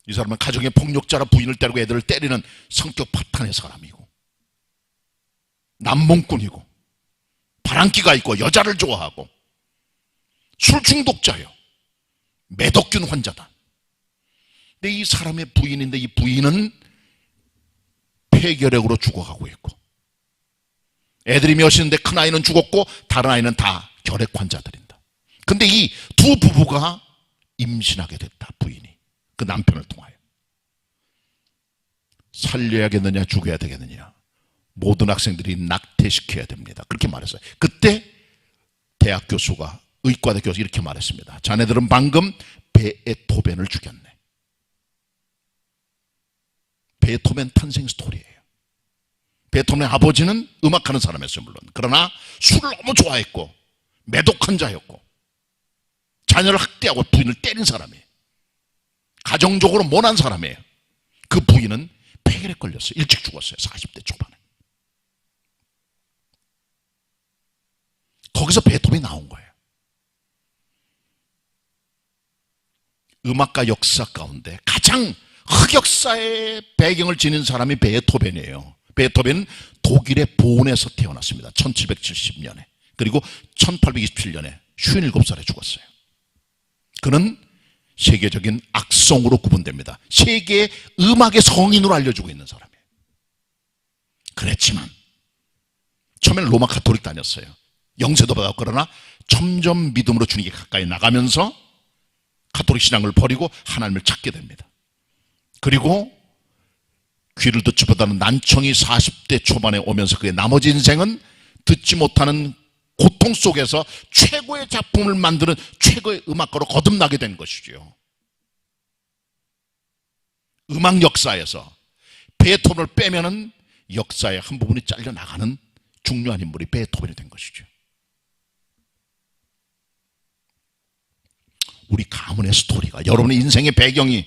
이 사람은 가정의 폭력자라 부인을 때리고 애들을 때리는 성격 파탄의 사람이고, 남몽꾼이고, 바람기가 있고, 여자를 좋아하고, 술 중독자요, 매독균 환자다. 근데 이 사람의 부인인데 이 부인은 폐결핵으로 죽어가고 있고, 애들이 몇이는데 큰 아이는 죽었고 다른 아이는 다 결핵 환자들인다. 근데 이 두 부부가 임신하게 됐다. 부인이 그 남편을 통하여. 살려야겠느냐 죽여야 되겠느냐, 모든 학생들이 낙태시켜야 됩니다. 그렇게 말했어요. 그때 대학 교수가, 의과대 교수 이렇게 말했습니다. 자네들은 방금 베토벤을 죽였네. 베토벤 탄생 스토리예요. 베토벤의 아버지는 음악하는 사람이었어요, 물론. 그러나 술을 너무 좋아했고 매독 환자였고 자녀를 학대하고 부인을 때린 사람이에요. 가정적으로 모난 사람이에요. 그 부인은 폐결핵 걸렸어요. 일찍 죽었어요. 40대 초반에. 거기서 베토벤이 나온 거예요. 음악가 역사 가운데 가장 흑역사의 배경을 지닌 사람이 베토벤이에요. 베토벤은 독일의 본에서 태어났습니다. 1770년에. 그리고 1827년에 57살에 죽었어요. 그는 세계적인 악성으로 구분됩니다. 세계의 음악의 성인으로 알려지고 있는 사람이에요. 그랬지만 처음에는 로마 가톨릭 다녔어요. 영세도 받았고, 그러나 점점 믿음으로 주님께 가까이 나가면서 가톨릭 신앙을 버리고 하나님을 찾게 됩니다. 그리고 귀를 듣지 못하는 난청이 40대 초반에 오면서 그의 나머지 인생은 듣지 못하는 고통 속에서 최고의 작품을 만드는 최고의 음악가로 거듭나게 된 것이죠. 음악 역사에서 베토벤을 빼면은 역사의 한 부분이 잘려나가는 중요한 인물이 베토벤이 된 것이죠. 우리 가문의 스토리가, 여러분의 인생의 배경이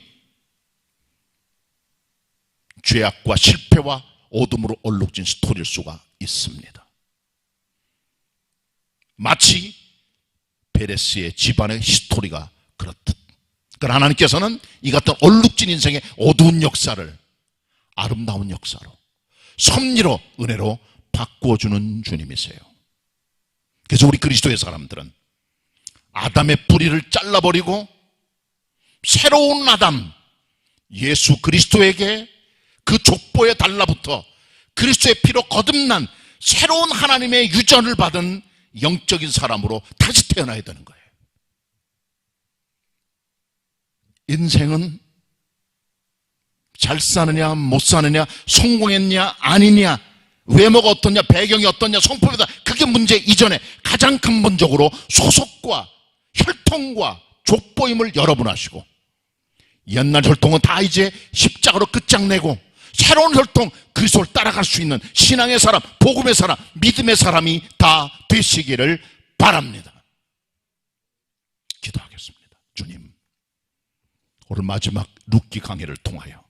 죄악과 실패와 어둠으로 얼룩진 스토리일 수가 있습니다. 마치 베레스의 집안의 히스토리가 그렇듯, 그러나 하나님께서는 이 같은 얼룩진 인생의 어두운 역사를 아름다운 역사로, 섭리로, 은혜로 바꾸어주는 주님이세요. 그래서 우리 그리스도의 사람들은 아담의 뿌리를 잘라버리고 새로운 아담 예수 그리스도에게 그 족보에 달라붙어 그리스도의 피로 거듭난 새로운 하나님의 유전을 받은 영적인 사람으로 다시 태어나야 되는 거예요. 인생은 잘 사느냐 못 사느냐, 성공했냐 아니냐, 외모가 어떻냐, 배경이 어떻냐, 성품이다, 그게 문제 이전에 가장 근본적으로 소속과 혈통과 족보임을 여러분 하시고, 옛날 혈통은 다 이제 십자가로 끝장내고 새로운 혈통, 그리스도를 따라갈 수 있는 신앙의 사람, 복음의 사람, 믿음의 사람이 다 되시기를 바랍니다. 기도하겠습니다. 주님, 오늘 마지막 룻기 강해를 통하여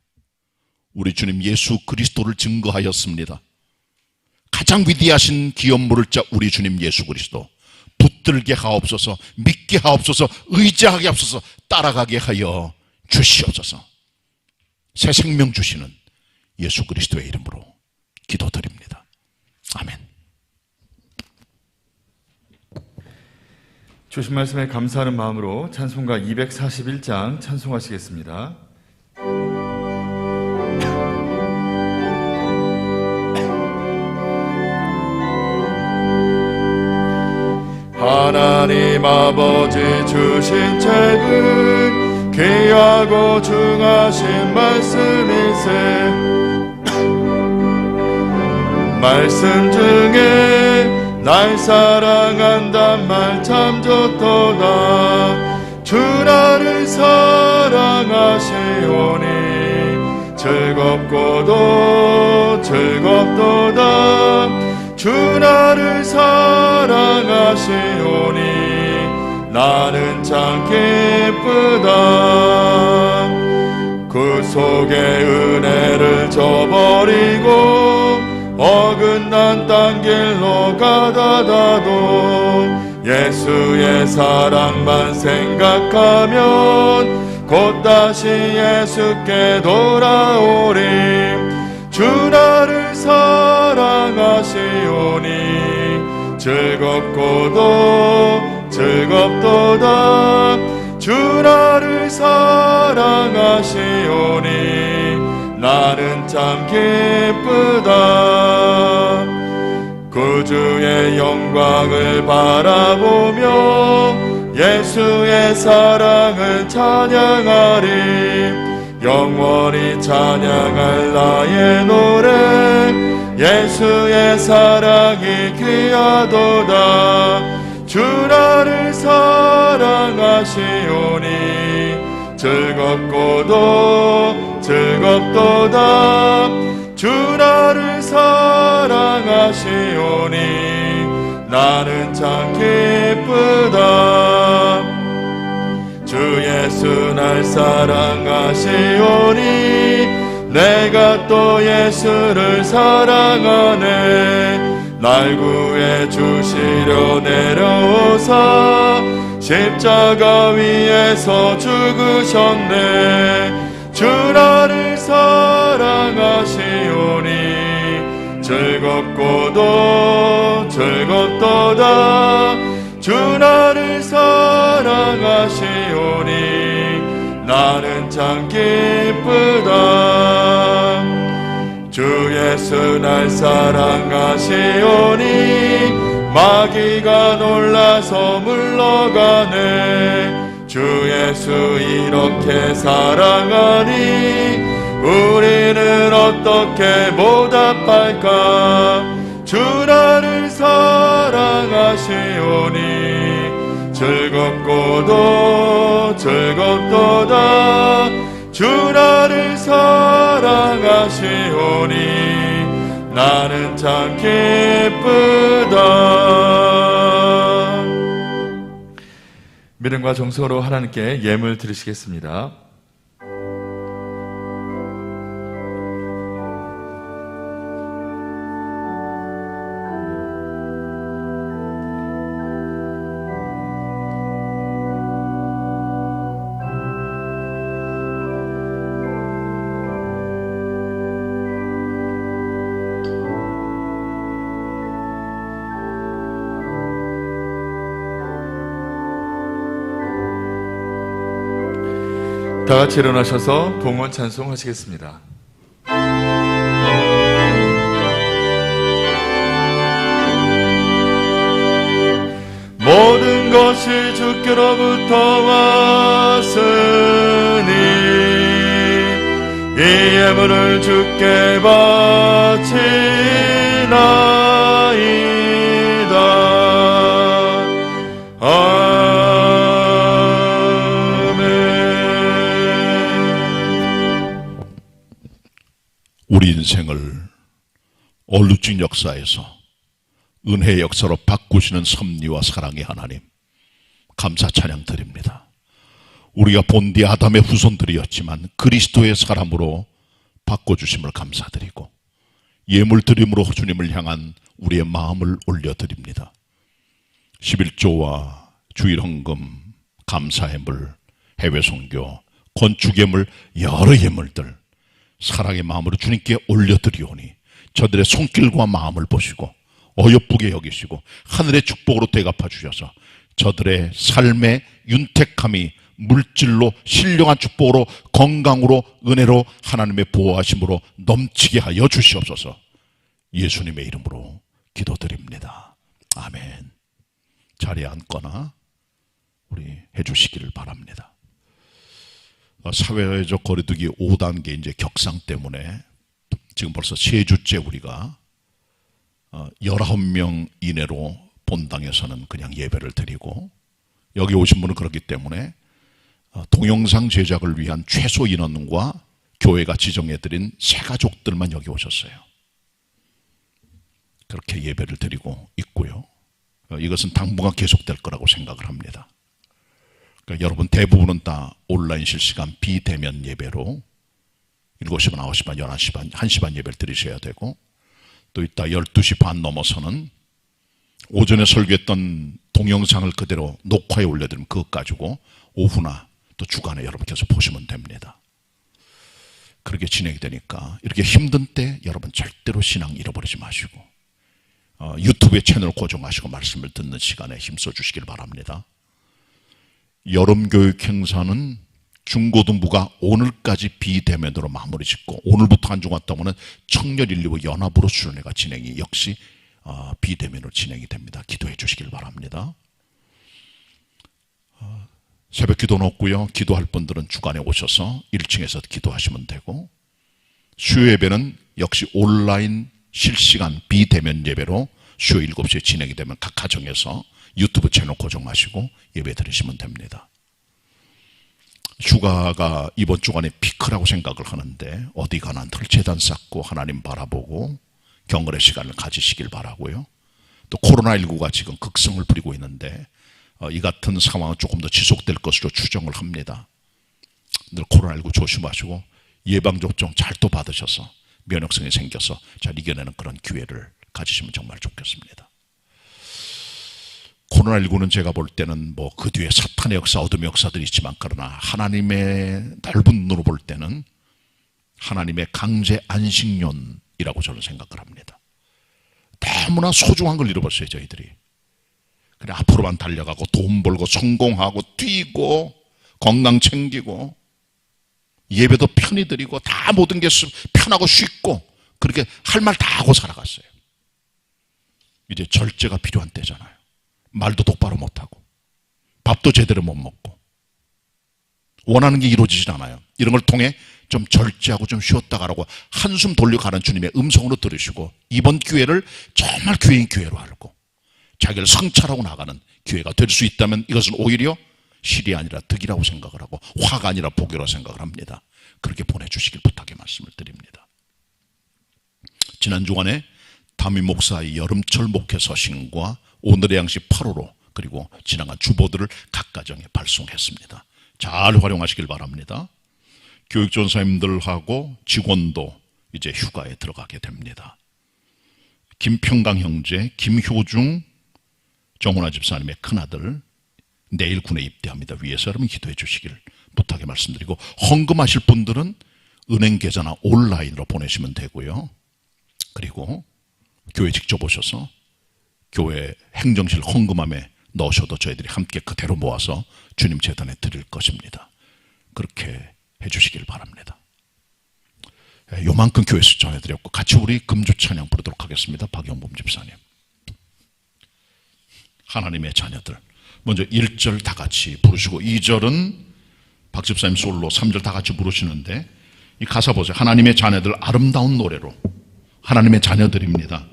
우리 주님 예수 그리스도를 증거하였습니다. 가장 위대하신 기업 물을 자 우리 주님 예수 그리스도 붙들게 하옵소서, 믿게 하옵소서, 의지하게 하옵소서, 따라가게 하여 주시옵소서. 새 생명 주시는 예수 그리스도의 이름으로 기도드립니다. 아멘. 주신 말씀에 감사하는 마음으로 찬송가 241장 찬송하시겠습니다. 하나님 아버지 주신 책은 귀하고 중하신 말씀이세. 말씀 중에 날 사랑한단 말 참 좋도다. 주 나를 사랑하시오니 즐겁고도 즐겁도다. 주 나를 사랑하시오니 나는 참 기쁘다. 그 속에 은혜를 저버리고 어긋난 딴 길로 가다가도 예수의 사랑만 생각하면 곧 다시 예수께 돌아오리. 주 나를 사랑하시오니 즐겁고도 즐겁도다. 주 나를 사랑하시오니 나는 참 기쁘다. 구주의 영광을 바라보며 예수의 사랑을 찬양하리. 영원히 찬양할 나의 노래 예수의 사랑이 귀하도다. 주 나를 사랑하시오니 즐겁고도 즐겁도다. 주 나를 사랑하시오니 나는 참 기쁘다. 주 예수 날 사랑하시오니 내가 또 예수를 사랑하네. 날 구해 주시려 내려오사 십자가 위에서 죽으셨네. 주 나를 사랑하시오니 즐겁고도 즐겁도다. 주 나를 사랑하시오니 나는 참 기쁘다. 주 예수 날 사랑하시오니 마귀가 놀라서 물러가네. 주 예수 이렇게 사랑하니 우리는 어떻게 보답할까. 주 나를 사랑하시오니 즐겁고도 즐겁도다. 주 나를 사랑하시오니 나는 참 기쁘다. 믿음과 정성으로 하나님께 예물 드리시겠습니다. 다 같이 일어나셔서 봉헌 찬송하시겠습니다. 모든 것이 주께로부터 왔으니 이 예물을 주께 바치나이다. 우리 인생을 얼룩진 역사에서 은혜의 역사로 바꾸시는 섭리와 사랑의 하나님, 감사 찬양 드립니다. 우리가 본디 아담의 후손들이었지만 그리스도의 사람으로 바꿔주심을 감사드리고 예물 드림으로 주님을 향한 우리의 마음을 올려드립니다. 11조와 주일헌금, 감사예물, 해외선교, 건축예물, 여러 예물들 사랑의 마음으로 주님께 올려드리오니 저들의 손길과 마음을 보시고 어여쁘게 여기시고 하늘의 축복으로 대갚아 주셔서 저들의 삶의 윤택함이 물질로 신령한 축복으로 건강으로 은혜로 하나님의 보호하심으로 넘치게 하여 주시옵소서. 예수님의 이름으로 기도드립니다. 아멘. 자리에 앉거나 우리 해주시기를 바랍니다. 사회적 거리두기 5단계 이제 격상 때문에 지금 벌써 3주째 우리가 19명 이내로 본당에서는 그냥 예배를 드리고, 여기 오신 분은 그렇기 때문에 동영상 제작을 위한 최소 인원과 교회가 지정해드린 새 가족들만 여기 오셨어요. 그렇게 예배를 드리고 있고요. 이것은 당분간 계속될 거라고 생각을 합니다. 그러니까 여러분 대부분은 다 온라인 실시간 비대면 예배로 7시 반, 9시 반, 11시 반, 1시 반 예배를 드리셔야 되고, 또 이따 12시 반 넘어서는 오전에 설교했던 동영상을 그대로 녹화해 올려드리면 그것 가지고 오후나 또 주간에 여러분께서 보시면 됩니다. 그렇게 진행이 되니까 이렇게 힘든 때 여러분 절대로 신앙 잃어버리지 마시고 유튜브에 채널 고정하시고 말씀을 듣는 시간에 힘써 주시길 바랍니다. 여름 교육 행사는 중고등부가 오늘까지 비대면으로 마무리 짓고, 오늘부터 한 주간 동안은 청년 1, 2부 연합으로 수련회가 진행이 역시 비대면으로 진행이 됩니다. 기도해 주시길 바랍니다. 새벽 기도는 없고요. 기도할 분들은 주간에 오셔서 1층에서 기도하시면 되고, 수요 예배는 역시 온라인 실시간 비대면 예배로 수요 7시에 진행이 되면 각 가정에서 유튜브 채널 고정하시고 예배 드리시면 됩니다. 휴가가 이번 주간에 피크라고 생각을 하는데 어디 가나 털재단 쌓고 하나님 바라보고 경건의 시간을 가지시길 바라고요. 또 코로나19가 지금 극성을 부리고 있는데 이 같은 상황은 조금 더 지속될 것으로 추정을 합니다. 늘 코로나19 조심하시고 예방접종 잘 또 받으셔서 면역성이 생겨서 잘 이겨내는 그런 기회를 가지시면 정말 좋겠습니다. 코로나19는 제가 볼 때는 뭐 그 뒤에 사탄의 역사, 어둠의 역사들이 있지만, 그러나 하나님의 넓은 눈으로 볼 때는 하나님의 강제 안식년이라고 저는 생각을 합니다. 너무나 소중한 걸 잃어버렸어요, 저희들이. 그냥 앞으로만 달려가고 돈 벌고 성공하고 뛰고 건강 챙기고 예배도 편히 드리고 다 모든 게 편하고 쉽고 그렇게 할 말 다 하고 살아갔어요. 이제 절제가 필요한 때잖아요. 말도 똑바로 못하고 밥도 제대로 못 먹고 원하는 게 이루어지질 않아요. 이런 걸 통해 좀 절제하고 좀 쉬었다 가라고 한숨 돌려가는 주님의 음성으로 들으시고, 이번 기회를 정말 교회인 기회로 알고 자기를 성찰하고 나가는 기회가 될 수 있다면 이것은 오히려 실이 아니라 득이라고 생각을 하고 화가 아니라 복이라고 생각을 합니다. 그렇게 보내주시길 부탁의 말씀을 드립니다. 지난 주간에 담임 목사의 여름철 목회 서신과 오늘의 양식 8호로 그리고 지나간 주보들을 각 가정에 발송했습니다. 잘 활용하시길 바랍니다. 교육전사님들하고 직원도 이제 휴가에 들어가게 됩니다. 김평강 형제, 김효중, 정훈아 집사님의 큰아들 내일 군에 입대합니다. 위에서 여러분 기도해 주시길 부탁의 말씀드리고, 헌금하실 분들은 은행 계좌나 온라인으로 보내시면 되고요. 그리고 교회 직접 오셔서 교회 행정실 헌금함에 넣으셔도 저희들이 함께 그대로 모아서 주님 재단에 드릴 것입니다. 그렇게 해주시길 바랍니다. 요만큼 교회 수 전해드렸고, 같이 우리 금주 찬양 부르도록 하겠습니다. 박영범 집사님. 하나님의 자녀들, 먼저 1절 다 같이 부르시고 2절은 박 집사님 솔로, 3절 다 같이 부르시는데, 이 가사 보세요. 하나님의 자녀들, 아름다운 노래로 하나님의 자녀들입니다.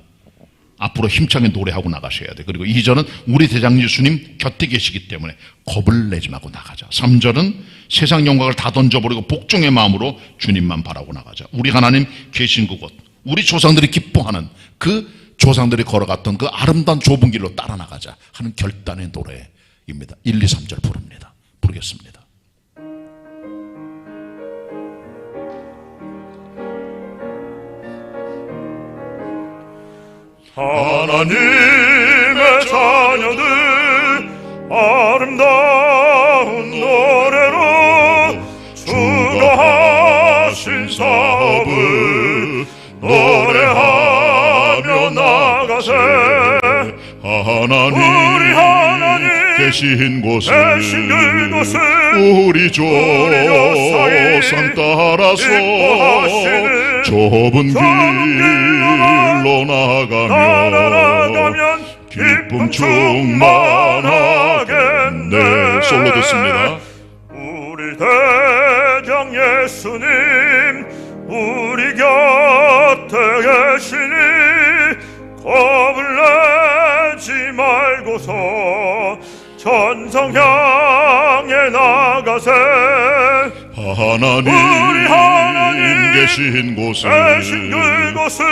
앞으로 힘차게 노래하고 나가셔야 돼. 그리고 2절은 우리 대장 예수님 곁에 계시기 때문에 겁을 내지 말고 나가자. 3절은 세상 영광을 다 던져버리고 복종의 마음으로 주님만 바라고 나가자. 우리 하나님 계신 그곳, 우리 조상들이 기뻐하는 그 조상들이 걸어갔던 그 아름다운 좁은 길로 따라 나가자 하는 결단의 노래입니다. 1, 2, 3절 부릅니다. 부르겠습니다. 하나님의 자녀들 아름다운 노래로 주가 하신 사업을 노래하며 나가세. 하나님, 우리 하나님 계신 곳을 계신 그곳을 우리 조상 따라서 기뻐하시는 좁은 길로 나가면 기쁨 충만하겠네. 솔로 듣습니다. 우리 대장 주님 우리 곁에 계시니 겁을 내지 말고서 전성 향해 나가세. 하나님 우리 하나님 계신 곳에 계신 그곳을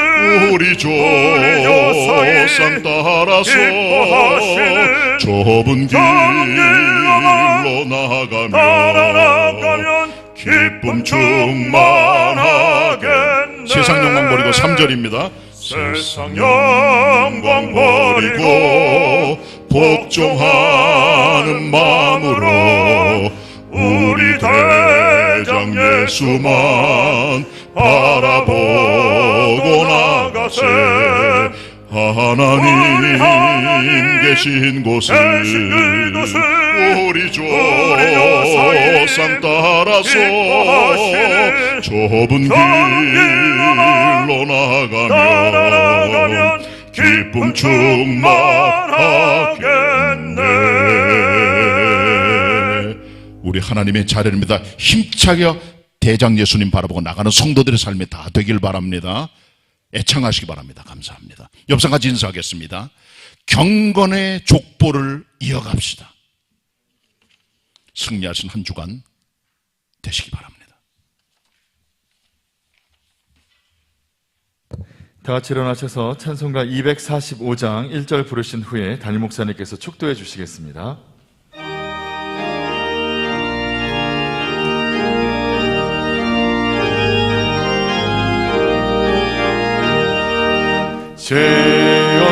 우리 조상이 조상 따라서 기뻐하시는 좁은 길로 나가면 기쁨 충만하겠네. 세상 영광 버리고 3절입니다. 세상 영광 버리고 복종하는 마음으로 우리 대장 예수만 바라보고 나가세. 하나님 계신 곳을 우리 조상 따라서 좁은 길로 나가면 기쁨 충만하겠네. 우리 하나님의 자녀입니다. 힘차게 대장 예수님 바라보고 나가는 성도들의 삶이 다 되길 바랍니다. 애청하시기 바랍니다. 감사합니다. 옆상 같이 인사하겠습니다. 경건의 족보를 이어갑시다. 승리하신 한 주간 되시기 바랍니다. 다 같이 일어나셔서 찬송가 245장 1절 부르신 후에 담임 목사님께서 축도해 주시겠습니다.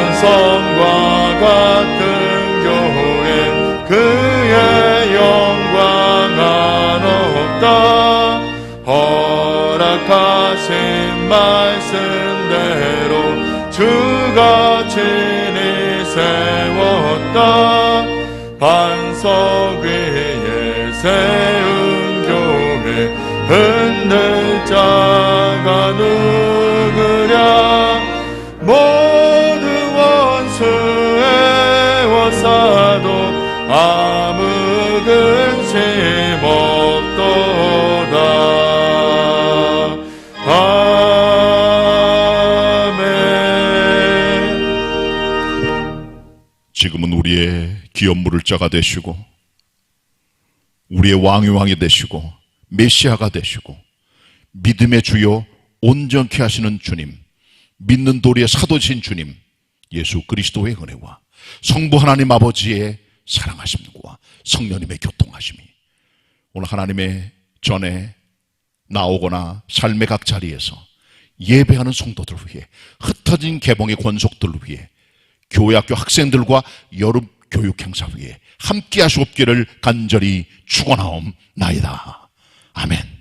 시온성과 같은 교회 그의 영광 한없다. 허락하신 말씀대로 주가 친히 세웠다. 반석 위에 세운 교회 흔들 자가 누구랴. 모두 원수에 워싸도 아무 근심 없도다. 아멘. 지금은 우리의 기업 물을 자가 되시고 우리의 왕이 되시고 메시아가 되시고 믿음의 주요 온전케 하시는 주님, 믿는 도리의 사도신 주님 예수 그리스도의 은혜와 성부 하나님 아버지의 사랑하심과 성령님의 교통하심이 오늘 하나님의 전에 나오거나 삶의 각 자리에서 예배하는 성도들 위해 흩어진 개봉의 권속들 위해 교회학교 학생들과 여름 교육 행사 위에 함께 하시옵기를 간절히 축원하옵나이다. 아멘.